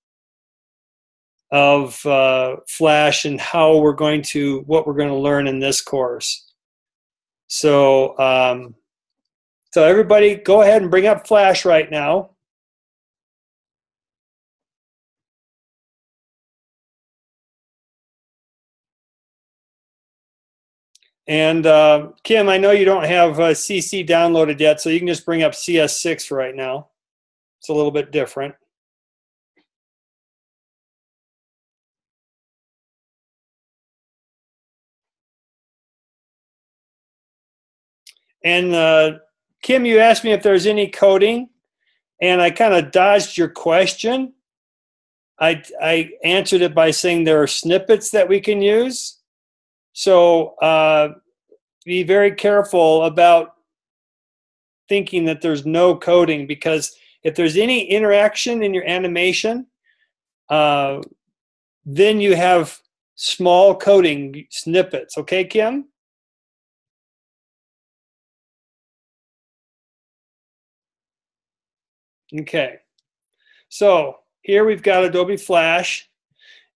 Speaker 1: of Flash and what we're going to learn in this course. So So everybody go ahead and bring up Flash right now. And Kim, I know you don't have CC downloaded yet, so you can just bring up CS6 right now. It's a little bit different. And Kim, you asked me if there's any coding, and I kind of dodged your question. I answered it by saying there are snippets that we can use. So be very careful about thinking that there's no coding, because if there's any interaction in your animation, then you have small coding snippets. Okay, Kim? Okay. So here we've got Adobe Flash,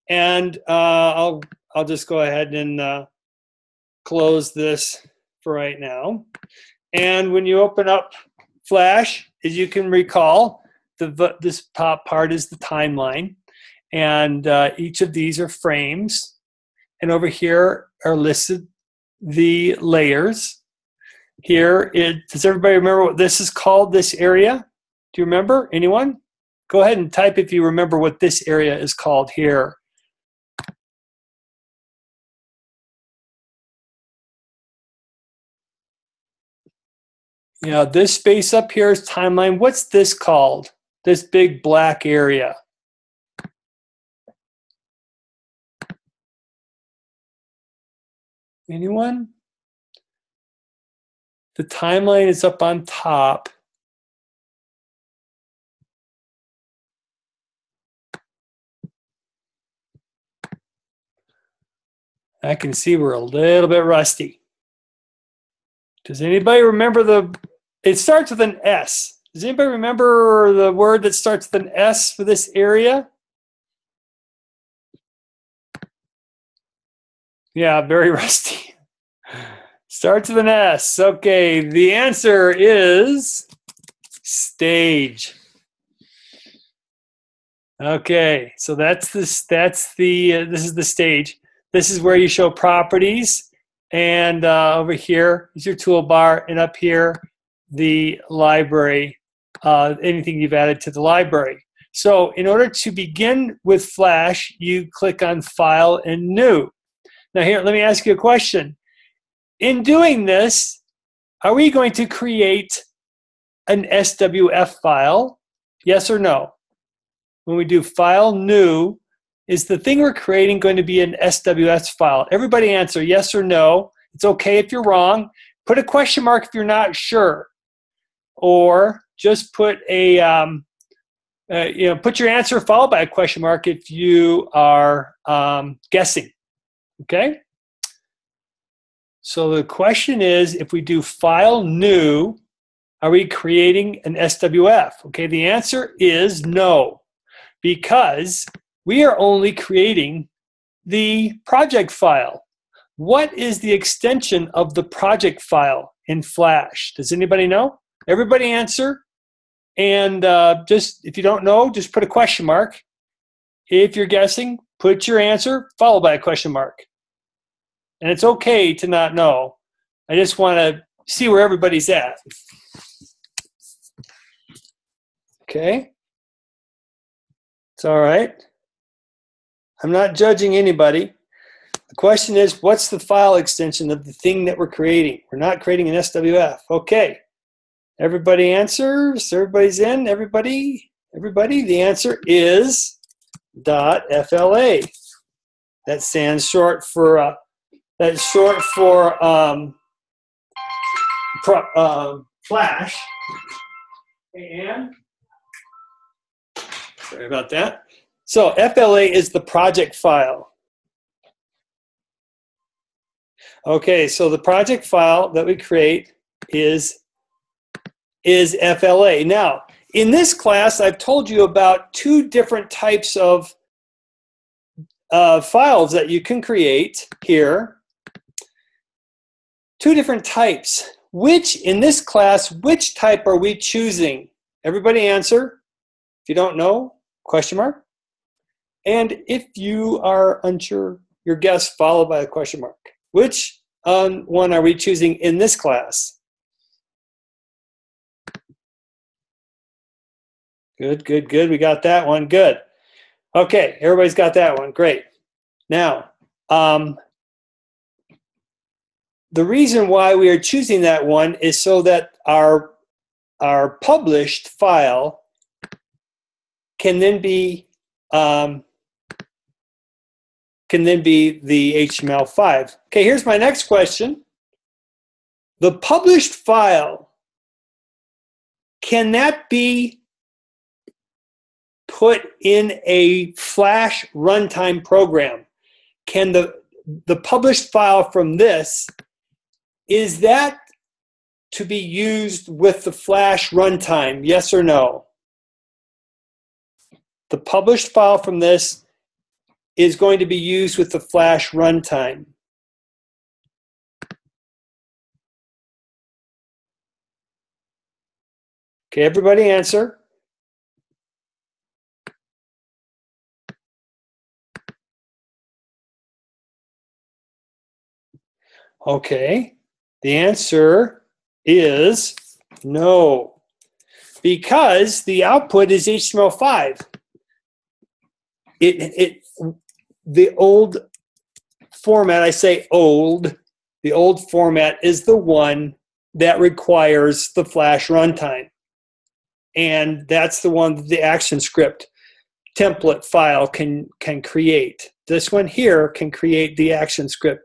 Speaker 1: and I'll just go ahead and close this for right now. And when you open up Flash, as you can recall, this top part is the timeline, and each of these are frames. And over here are listed the layers. Here, does everybody remember what this is called, this area? Do you remember? Anyone? Go ahead and type if you remember what this area is called here. Yeah, this space up here is timeline. What's this called? This big black area. Anyone? The timeline is up on top. I can see we're a little bit rusty. Does anybody remember it starts with an S. Does anybody remember the word that starts with an S for this area? Yeah, very rusty. Starts with an S. Okay, the answer is stage. Okay, so this is the stage. This is where you show properties, and over here is your toolbar, and up here the library, anything you've added to the library. So in order to begin with Flash, you click on File and New. Now here, let me ask you a question. In doing this, are we going to create an SWF file? Yes or no? When we do File New, is the thing we're creating going to be an SWF file? Everybody answer yes or no. It's okay if you're wrong. Put a question mark if you're not sure. Or just put put your answer followed by a question mark if you are guessing. Okay? So the question is, if we do File New, are we creating an SWF? Okay, the answer is no, because we are only creating the project file. What is the extension of the project file in Flash? Does anybody know? Everybody answer. And just if you don't know, just put a question mark. If you're guessing, put your answer followed by a question mark. And it's okay to not know. I just want to see where everybody's at. Okay? It's all right. I'm not judging anybody. The question is, what's the file extension of the thing that we're creating? We're not creating an SWF. Okay. Everybody answers. Everybody's in. Everybody. The answer is .fla. That stands short for Flash. And sorry about that. So FLA is the project file. Okay, so the project file that we create is FLA. Now, in this class, I've told you about two different types of files that you can create here. Two different types. in this class, which type are we choosing? Everybody answer. If you don't know, question mark. And if you are unsure, your guess followed by a question mark. Which one are we choosing in this class? Good, good, good. We got that one. Good. Okay, everybody's got that one. Great. Now, the reason why we are choosing that one is so that our published file can then be the HTML5. Okay, here's my next question. The published file, can that be put in a Flash runtime program? Can the published file from this, is that to be used with the Flash runtime? Yes or no? The published file from this is going to be used with the Flash runtime. Okay, everybody answer. Okay, the answer is no, because the output is HTML5. The old format, I say old, the old format is the one that requires the Flash runtime. And that's the one that the ActionScript template file can create. This one here can create the ActionScript,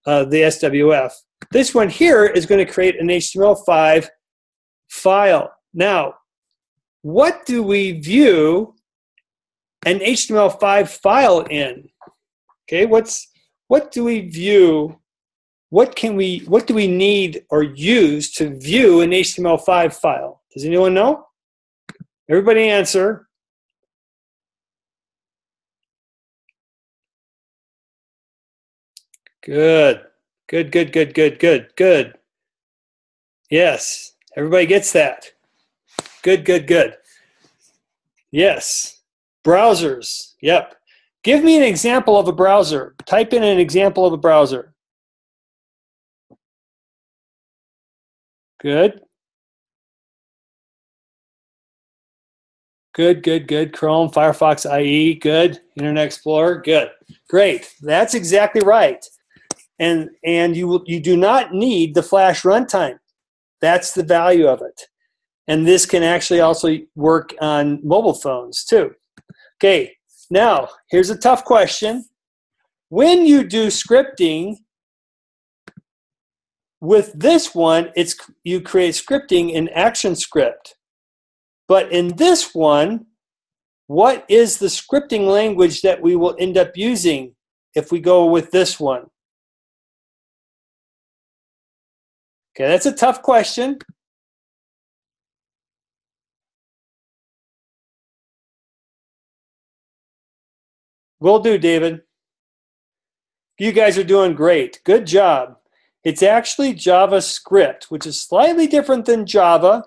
Speaker 1: the SWF. This one here is going to create an HTML5 file. Now, what do we view an HTML5 file in? Okay, what do we view? What do we need or use to view an HTML5 file? Does anyone know? Everybody answer. Good. Good, good, good, good, good, good. Yes, everybody gets that. Good, good, good. Yes. Browsers. Yep. Give me an example of a browser. Type in an example of a browser. Good. Good, good, good. Chrome, Firefox, IE, good. Internet Explorer, good. Great. That's exactly right. And you do not need the Flash runtime. That's the value of it. And this can actually also work on mobile phones too. Okay, now here's a tough question. When you do scripting with this one, you create scripting in ActionScript. But in this one, what is the scripting language that we will end up using if we go with this one? Okay, that's a tough question. Will do, David. You guys are doing great. Good job. It's actually JavaScript, which is slightly different than Java.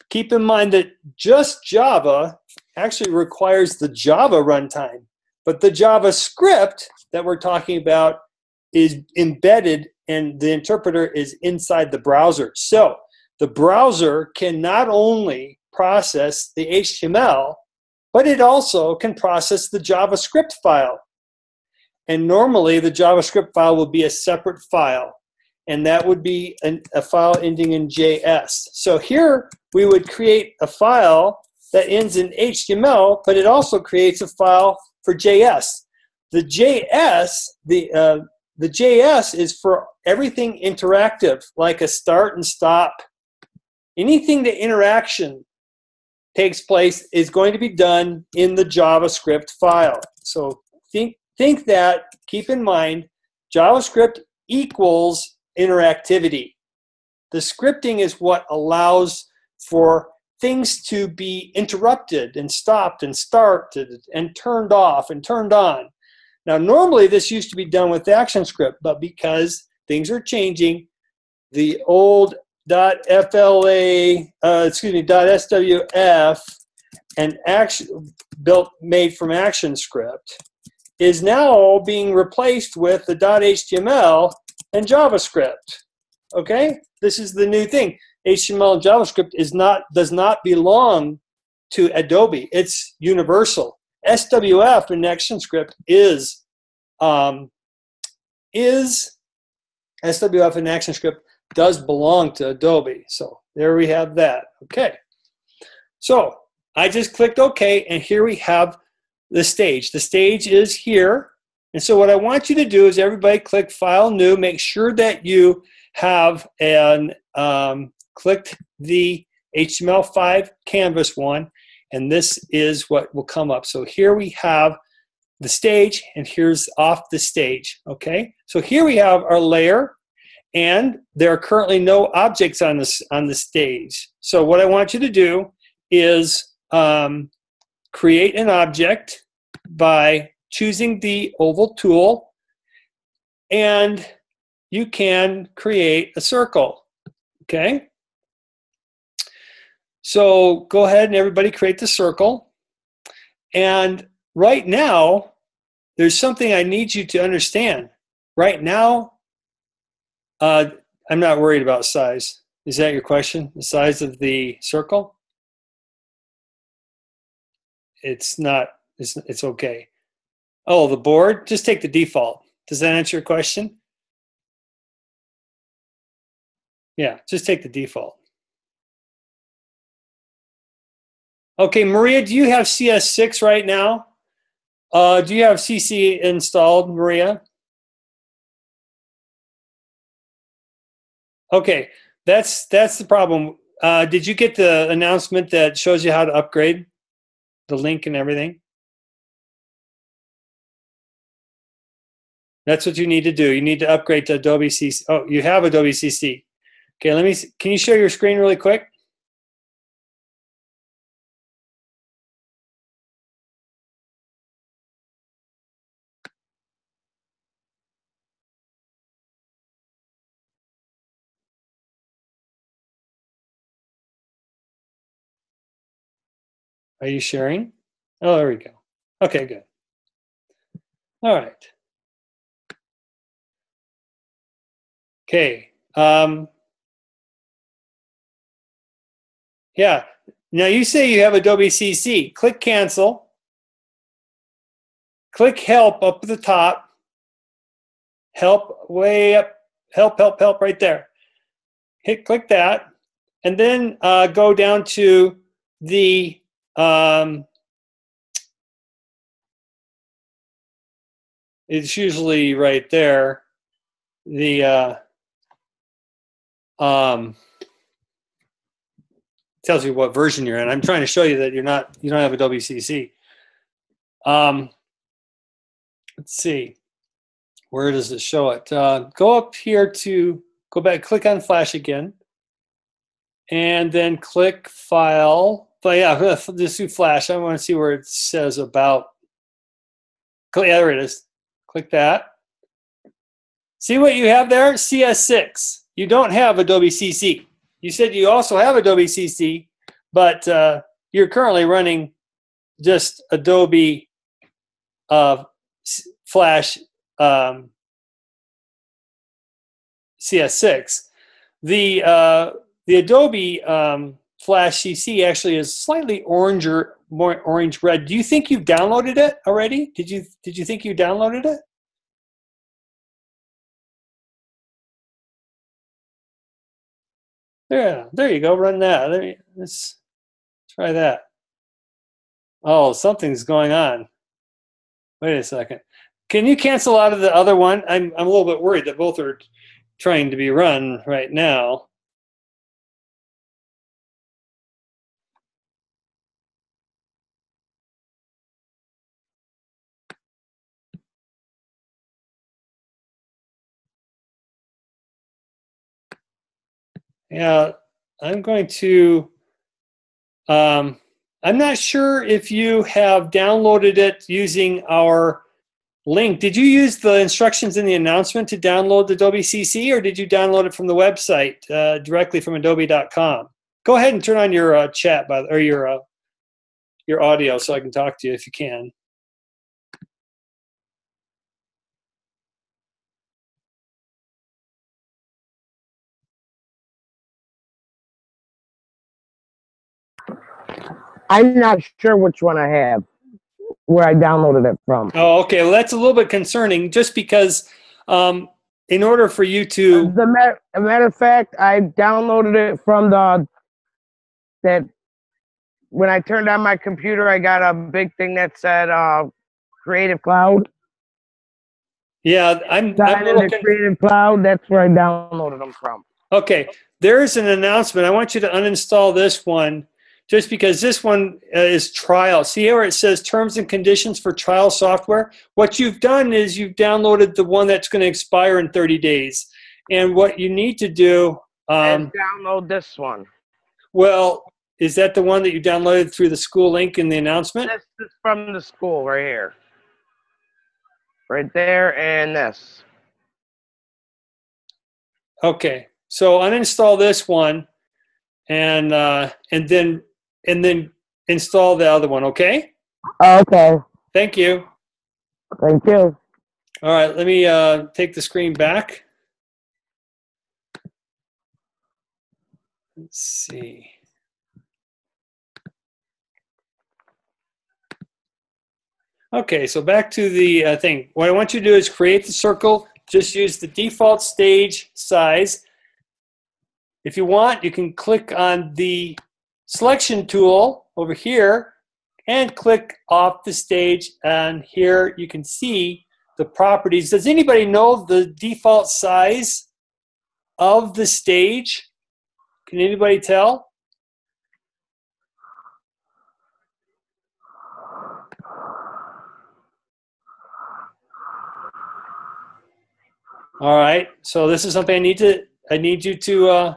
Speaker 1: Keep in mind that just Java actually requires the Java runtime, but the JavaScript that we're talking about is embedded and the interpreter is inside the browser. So the browser can not only process the HTML, but it also can process the JavaScript file. And normally the JavaScript file will be a separate file, and that would be a file ending in JS. So here we would create a file that ends in HTML, but it also creates a file for JS. The JS is for everything interactive, like a start and stop. Anything that interaction takes place is going to be done in the JavaScript file. So think that, keep in mind, JavaScript equals interactivity. The scripting is what allows for things to be interrupted and stopped and started and turned off and turned on. Now, normally this used to be done with ActionScript, but because things are changing, the old .swf and made from ActionScript is now being replaced with the .html and JavaScript. Okay, this is the new thing. HTML and JavaScript does not belong to Adobe. It's universal. SWF in ActionScript is SWF in ActionScript does belong to Adobe. So there we have that. Okay. So I just clicked OK, and here we have the stage. The stage is here. And so what I want you to do is everybody click File, New. Make sure that you have clicked the HTML5 canvas one, and this is what will come up. So here we have the stage, and here's off the stage. Okay, so here we have our layer, and there are currently no objects on the stage. So what I want you to do is create an object by choosing the oval tool, and you can create a circle. Okay, so go ahead and everybody create the circle. And right now, there's something I need you to understand. Right now, I'm not worried about size. Is that your question? The size of the circle? It's not, it's okay. Oh, the board? Just take the default. Does that answer your question? Yeah, just take the default. Okay, Maria, do you have CS6 right now? Do you have CC installed, Maria? Okay, that's the problem. Did you get the announcement that shows you how to upgrade the link and everything? That's what you need to do. You need to upgrade to Adobe CC. Oh, you have Adobe CC. Okay, let me see. Can you share your screen really quick? Are you sharing? Oh, there we go. Okay, good. All right. Okay. Yeah. Now you say you have Adobe CC. Click Cancel. Click Help up at the top. Help way up. Help right there. Click that. And then go down to the it's usually right there. The tells you what version you're in. I'm trying to show you that you don't have Adobe CC. Let's see. Where does it show it? Go up here to go back, click on Flash again, and then click File. But yeah, just do Flash. I want to see where it says about. Yeah, there it is. Click that. See what you have there? CS6. You don't have Adobe CC. You said you also have Adobe CC, but you're currently running just Adobe Flash CS6. The Adobe Flash CC actually is slightly oranger, more orange red. Do you think you've downloaded it already? Did you think you downloaded it? Yeah, there you go. Run that. Let's try that. Oh, something's going on. Wait a second. Can you cancel out of the other one? I'm a little bit worried that both are trying to be run right now. Yeah, I'm going to, I'm not sure if you have downloaded it using our link. Did you use the instructions in the announcement to download the Adobe CC, or did you download it from the website directly from adobe.com? Go ahead and turn on your chat or your audio so I can talk to you if you can.
Speaker 4: I'm not sure which one I have, where I downloaded it from.
Speaker 1: Oh, okay. Well, that's a little bit concerning, just because in order for you to...
Speaker 4: A matter of fact, I downloaded it from when I turned on my computer, I got a big thing that said Creative Cloud.
Speaker 1: Yeah, I'm looking...
Speaker 4: Creative Cloud, that's where I downloaded them from.
Speaker 1: Okay, there's an announcement. I want you to uninstall this one, just because this one is trial. See where it says terms and conditions for trial software? What you've done is you've downloaded the one that's going to expire in 30 days. And what you need to do...
Speaker 4: download this one.
Speaker 1: Well, is that the one that you downloaded through the school link in the announcement?
Speaker 4: This is from the school right here. Right there and this.
Speaker 1: Okay, so uninstall this one and then install the other one, okay?
Speaker 4: Okay.
Speaker 1: Thank you.
Speaker 4: Thank you.
Speaker 1: All right, let me take the screen back. Let's see. Okay, so back to the thing. What I want you to do is create the circle. Just use the default stage size. If you want, you can click on the selection tool over here and click off the stage, and here you can see the properties. Does anybody know the default size of the stage? Can anybody tell? All right, so this is something I need you to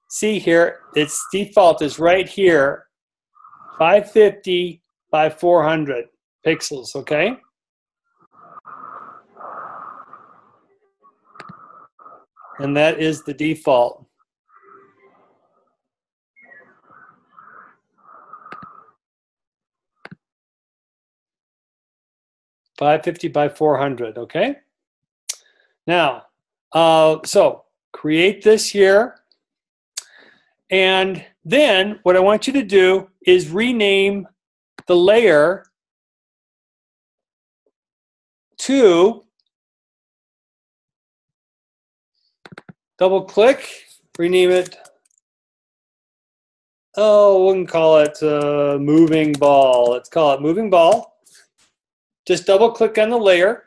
Speaker 1: see here. Its default is right here, 550 by 400 pixels, okay? And that is the default. $550 by 400, okay? Now, so create this here, and then what I want you to do is rename the layer to, double click, rename it, we can call it moving ball. Let's call it moving ball. Just double click on the layer.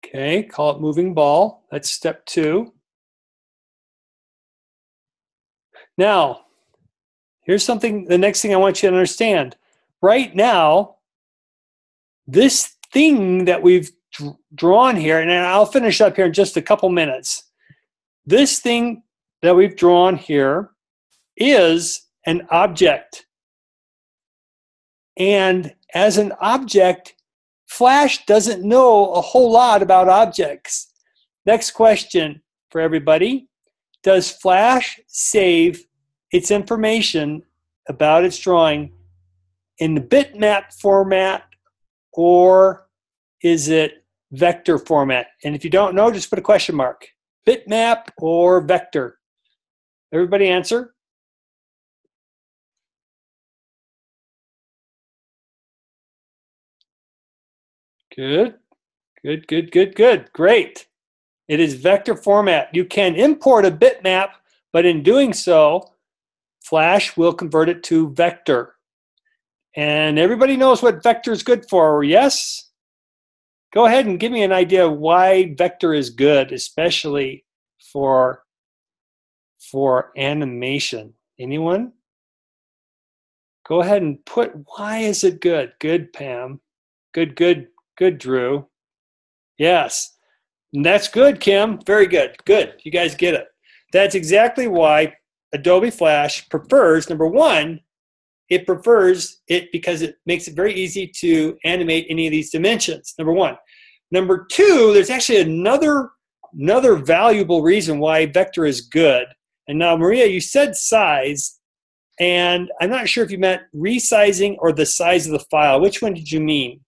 Speaker 1: Okay, call it moving ball. That's step 2. Now, here's something, the next thing I want you to understand. Right now, this thing that we've drawn here, and I'll finish up here in just a couple minutes. This thing that we've drawn here is an object. And as an object, Flash doesn't know a whole lot about objects. Next question for everybody. Does Flash save its information about its drawing in the bitmap format, or is it vector format? And if you don't know, just put a question mark. Bitmap or vector? Everybody answer. Good, good, good, good, good. Great. It is vector format. You can import a bitmap, but in doing so, Flash will convert it to vector. And everybody knows what vector is good for, yes? Go ahead and give me an idea of why vector is good, especially for animation. Anyone? Go ahead and put, why is it good? Good, Pam. Good, good, good, Drew. Yes. And that's good, Kim. Very good. Good. You guys get it. That's exactly why Adobe Flash prefers, number one, it prefers it because it makes it very easy to animate any of these dimensions, number one. Number two, there's actually another valuable reason why vector is good. And now, Maria, you said size, and I'm not sure if you meant resizing or the size of the file. Which one did you mean?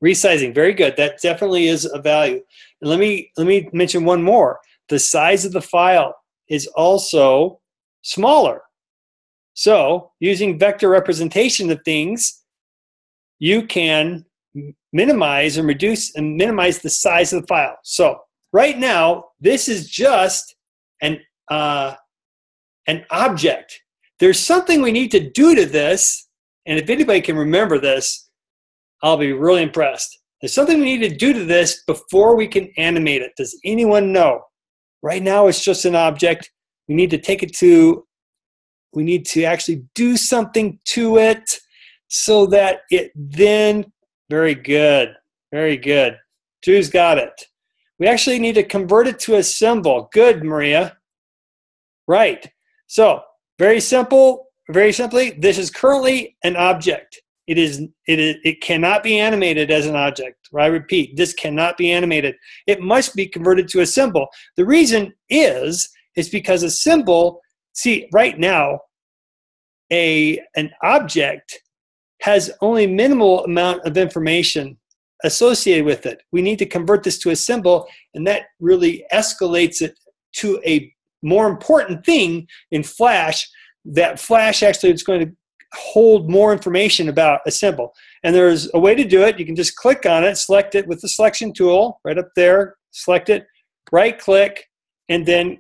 Speaker 1: Resizing, very good. That definitely is a value. And let me mention one more. The size of the file is also smaller. So using vector representation of things, you can minimize and reduce and minimize the size of the file. So right now, this is just an object. There's something we need to do to this, and if anybody can remember this, I'll be really impressed. There's something we need to do to this before we can animate it. Does anyone know? Right now, it's just an object. We need to take it to, we need to actually do something to it so that it then, very good, very good. Drew's got it. We actually need to convert it to a symbol. Good, Maria. Right. So, very simple, very simply, this is currently an object. It cannot be animated as an object. I repeat, this cannot be animated. It must be converted to a symbol. The reason is because a symbol, see, right now, an object has only minimal amount of information associated with it. We need to convert this to a symbol, and that really escalates it to a more important thing in Flash, that Flash actually is going to hold more information about a symbol. And there's a way to do it. You can just click on it, select it with the selection tool right up there, select it, right click, and then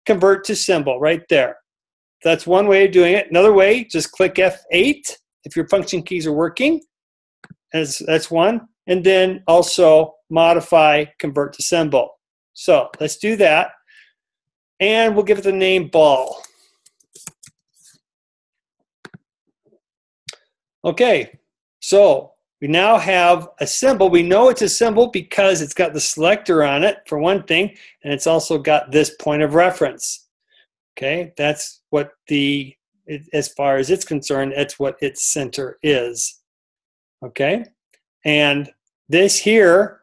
Speaker 1: convert to symbol right there. That's one way of doing it. Another way, just click F8 if your function keys are working. That's one. And then also modify, convert to symbol. So let's do that. And we'll give it the name ball. Okay, so we now have a symbol. We know it's a symbol because it's got the selector on it, for one thing, and it's also got this point of reference. Okay, that's what as far as it's concerned, that's what its center is. Okay, and this here,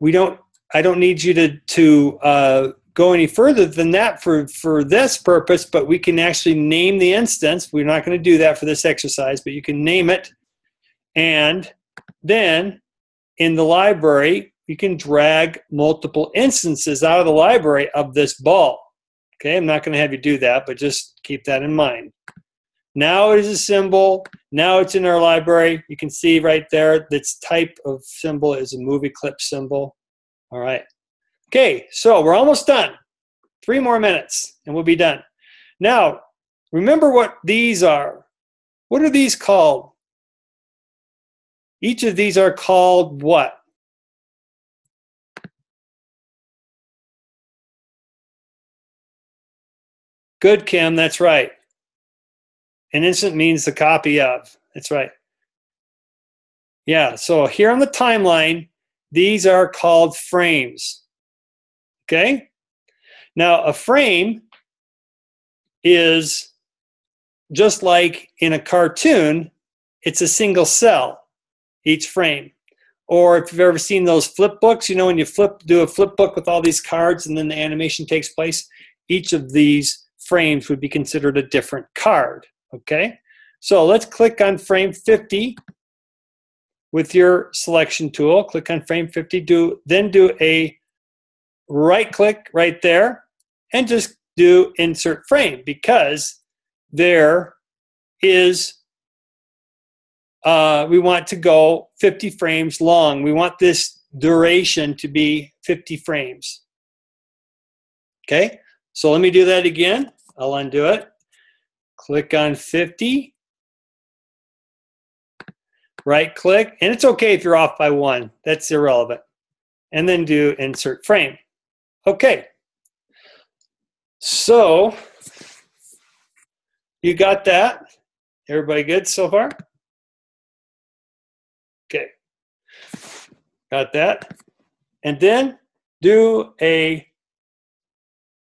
Speaker 1: I don't need you to go any further than that for this purpose, but we can actually name the instance. We're not going to do that for this exercise, but you can name it. And then in the library, you can drag multiple instances out of the library of this ball. Okay, I'm not going to have you do that, but just keep that in mind. Now it is a symbol. Now it's in our library. You can see right there, this type of symbol is a movie clip symbol. All right. Okay, so we're almost done. 3 more minutes and we'll be done. Now, remember what these are. What are these called? Each of these are called what? Good, Kim, that's right. An instant means the copy of. That's right. Yeah, so here on the timeline, these are called frames. Okay? Now, a frame is just like in a cartoon, it's a single cell, each frame. Or if you've ever seen those flip books, you know, when you do a flip book with all these cards and then the animation takes place, each of these frames would be considered a different card. Okay? So let's click on frame 50 with your selection tool. Click on frame 50, then do a right click right there and just do insert frame, because there is we want to go 50 frames long. We want this duration to be 50 frames. Okay, so let me do that again. I'll undo it. Click on 50, right click, and it's okay if you're off by 1. That's irrelevant. And then do insert frame. Okay, so you got that? Everybody good so far? Okay. Got that? And then do a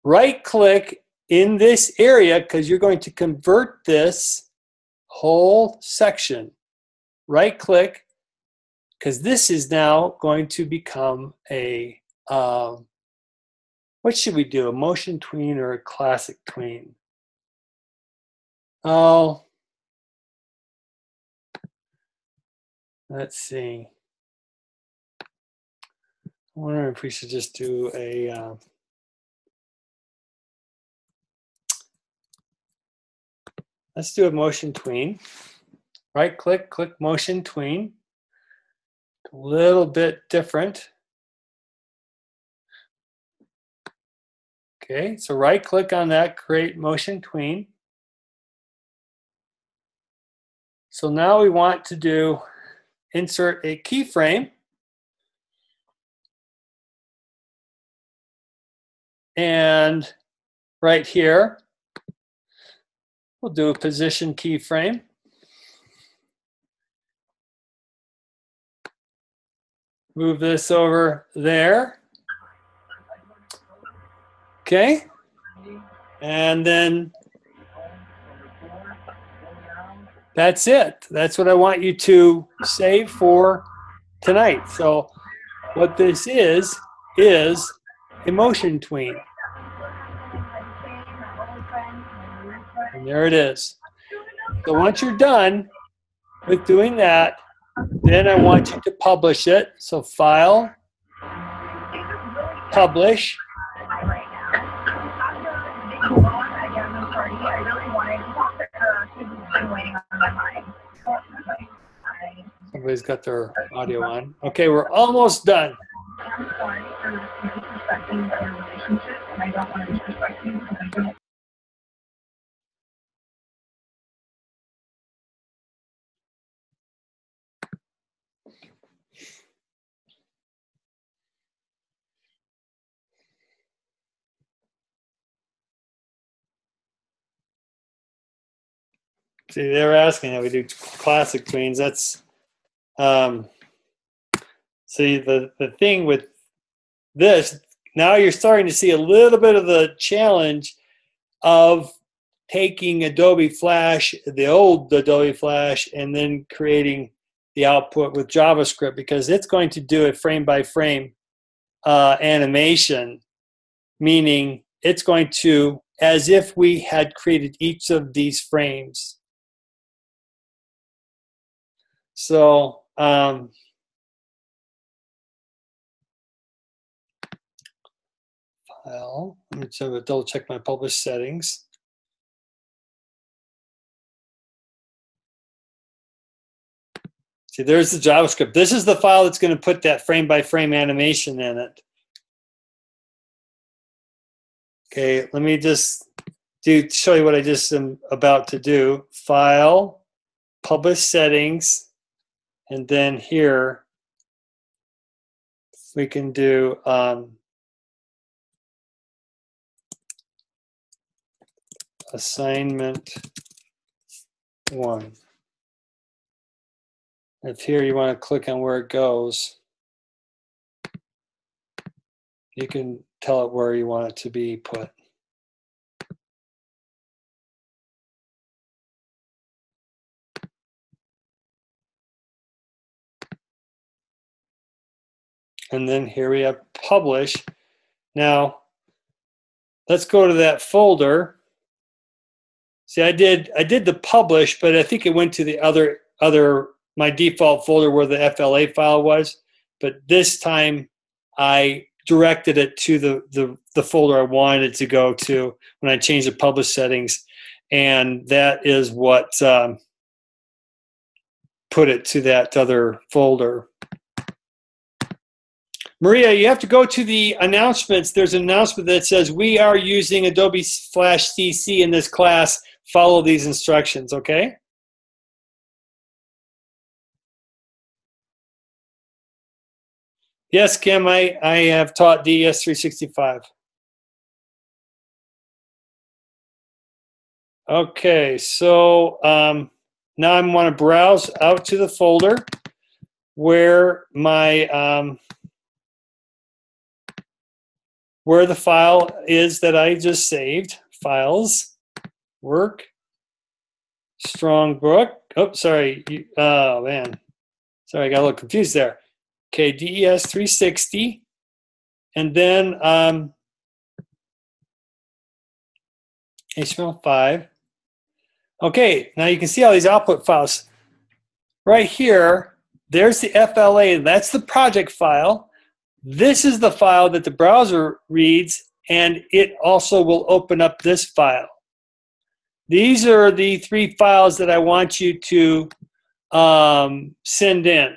Speaker 1: right click in this area because you're going to convert this whole section. Right click because this is now going to become a, what should we do? A motion tween or a classic tween? Oh, let's see. I wonder if we should just do a, let's do a motion tween. Right click, click motion tween. A little bit different. Okay, so right click on that, create motion tween. So now we want to do insert a keyframe. And right here, we'll do a position keyframe. Move this over there. Okay. And then that's it. That's what I want you to save for tonight. So what this is a motion tween. And there it is. So once you're done with doing that, then I want you to publish it. So File, Publish. Everybody's got their audio on. Okay, we're almost done.
Speaker 5: I'm sorry for disrespecting your relationship, and I don't want to disrespect you because I don't.
Speaker 1: See, they were asking how we do classic tweens. That's see the thing with this. Now you're starting to see a little bit of the challenge of taking Adobe Flash, the old Adobe Flash, and then creating the output with JavaScript because it's going to do a frame by frame animation, meaning it's going to, as if we had created each of these frames. So file, let me just double check my published settings. See, there's the JavaScript. This is the file that's going to put that frame by frame animation in it. Okay, let me just show you what I just am about to do. File, publish settings. And then here, we can do assignment 1. If here you want to click on where it goes, you can tell it where you want it to be put. And then here we have publish. Now, let's go to that folder. See, I did the publish, but I think it went to the other my default folder where the FLA file was. But this time, I directed it to the folder I wanted it to go to when I changed the publish settings, and that is what put it to that other folder. Maria, you have to go to the announcements. There's an announcement that says, we are using Adobe Flash CC in this class. Follow these instructions, okay? Yes, Kim, I have taught DES 365. Okay, so now I want to browse out to the folder. where my where the file is that I just saved. Files, work, Strongbrook. Oh, sorry. Oh man, sorry, I got a little confused there. Okay, DES 360, and then HTML5. Okay, now you can see all these output files. Right here, there's the FLA. That's the project file. This is the file that the browser reads, and it also will open up this file. These are the 3 files that I want you to send in.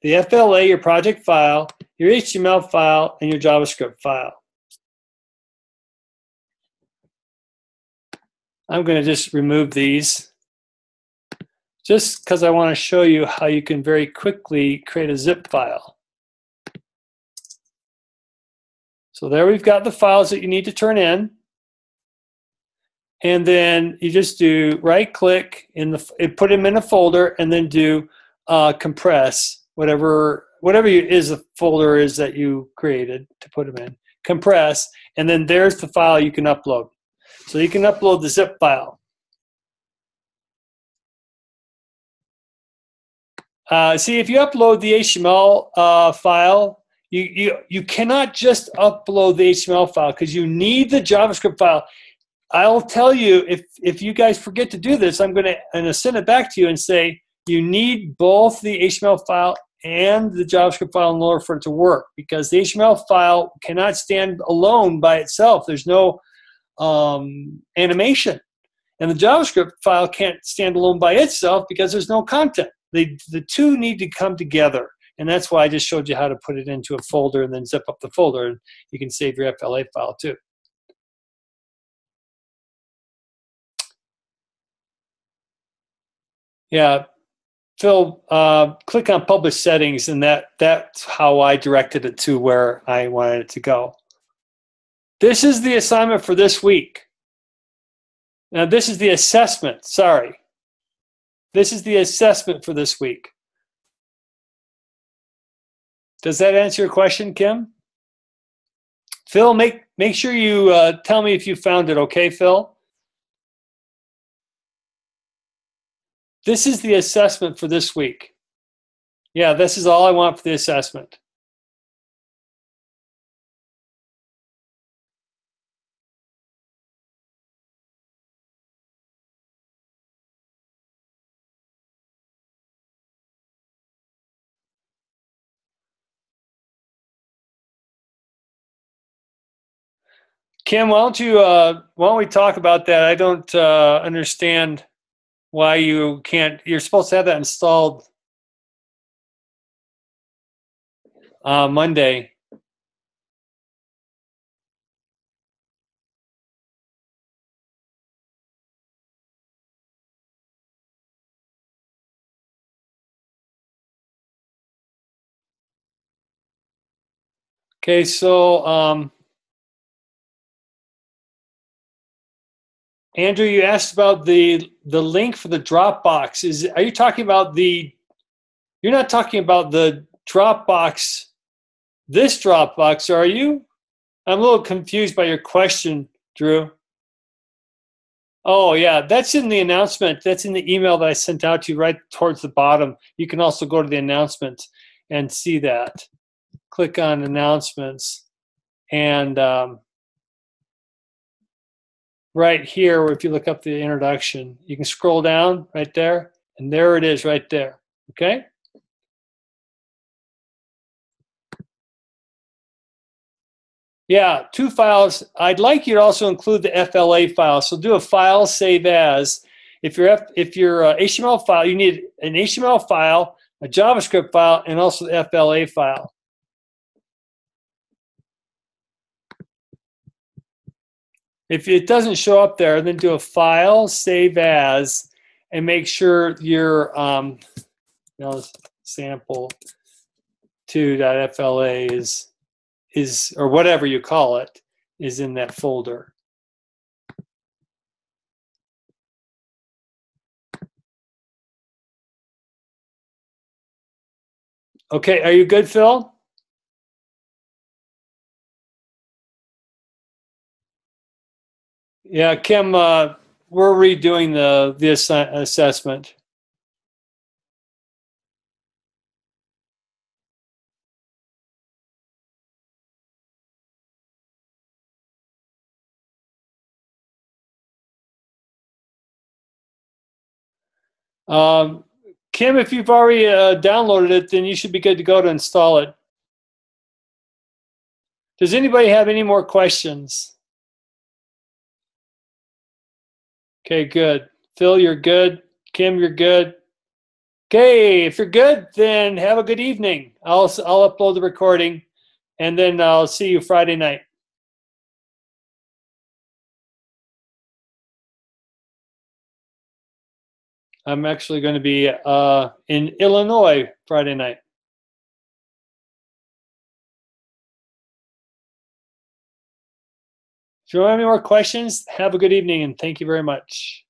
Speaker 1: The FLA, your project file, your HTML file, and your JavaScript file. I'm going to just remove these just because I want to show you how you can very quickly create a zip file. So there we've got the files that you need to turn in. And then you just do right-click, put them in a folder, and then do compress, whatever the folder is that you created to put them in. Compress, and then there's the file you can upload. So you can upload the zip file. See, if you upload the HTML file, you cannot just upload the HTML file because you need the JavaScript file. I'll tell you, if you guys forget to do this, I'm going to send it back to you and say you need both the HTML file and the JavaScript file in order for it to work, because the HTML file cannot stand alone by itself. There's no animation. And the JavaScript file can't stand alone by itself because there's no content. The two need to come together. And that's why I just showed you how to put it into a folder and then zip up the folder. And you can save your FLA file too. Yeah, Phil, click on Publish Settings, and that's how I directed it to where I wanted it to go. This is the assignment for this week. Now, this is the assessment. Sorry. This is the assessment for this week. Does that answer your question, Kim? Phil, make sure you tell me if you found it, okay, Phil? This is the assessment for this week. Yeah, this is all I want for the assessment. Kim, why don't we talk about that? I don't understand why you can't. You're supposed to have that installed Monday. Okay, so Andrew, you asked about the link for the Dropbox. Are you talking about you're not talking about the Dropbox, this Dropbox, are you? I'm a little confused by your question, Drew. Oh yeah, that's in the announcement. That's in the email that I sent out to you right towards the bottom. You can also go to the announcement and see that. Click on announcements, and right here, if you look up the introduction, you can scroll down right there, and there it is right there, okay? Yeah, 2 files. I'd like you to also include the FLA file. So do a file save as. If your HTML file, you need an HTML file, a JavaScript file, and also the FLA file. If it doesn't show up there, then do a file save as, and make sure your sample2.fla is, or whatever you call it, is in that folder. Okay, are you good, Phil? Yeah, Kim, we're redoing the assessment. Kim, if you've already downloaded it, then you should be good to go to install it. Does anybody have any more questions? Okay, good. Phil, you're good. Kim, you're good. Okay, if you're good, then have a good evening. I'll upload the recording, and then I'll see you Friday night. I'm actually going to be in Illinois Friday night. If you don't have any more questions, have a good evening, and thank you very much.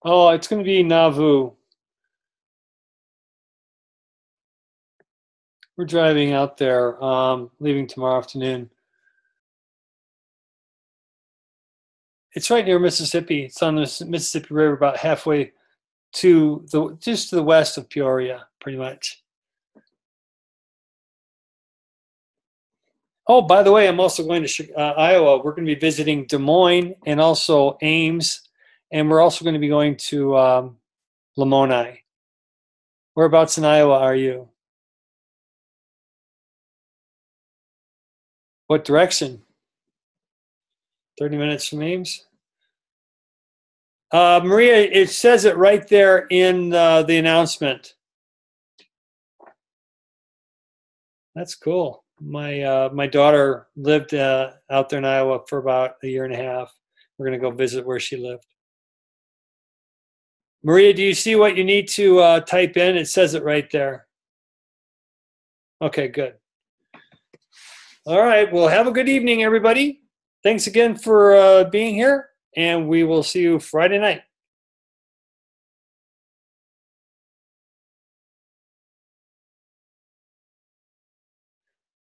Speaker 1: Oh, it's going to be Nauvoo. We're driving out there, leaving tomorrow afternoon. It's right near Mississippi. It's on the Mississippi River, about halfway to just to the west of Peoria, pretty much. Oh, by the way, I'm also going to Iowa. We're going to be visiting Des Moines and also Ames, and we're also going to be going to Lamoni. Whereabouts in Iowa are you? What direction? 30 minutes from Ames? Maria, it says it right there in the announcement. That's cool. My daughter lived out there in Iowa for about a year and a half. We're going to go visit where she lived. Maria, do you see what you need to type in? It says it right there. Okay, good. All right. Well, have a good evening, everybody. Thanks again for being here, and we will see you Friday night.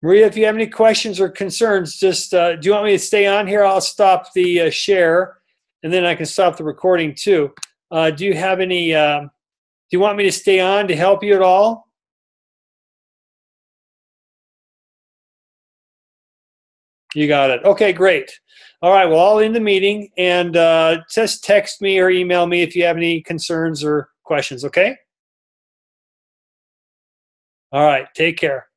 Speaker 1: Maria, if you have any questions or concerns, just do you want me to stay on here? I'll stop the share, and then I can stop the recording too. Do you have any, do you want me to stay on to help you at all? You got it. Okay, great. All right, well, I'll end the meeting, and just text me or email me if you have any concerns or questions, okay? All right, take care.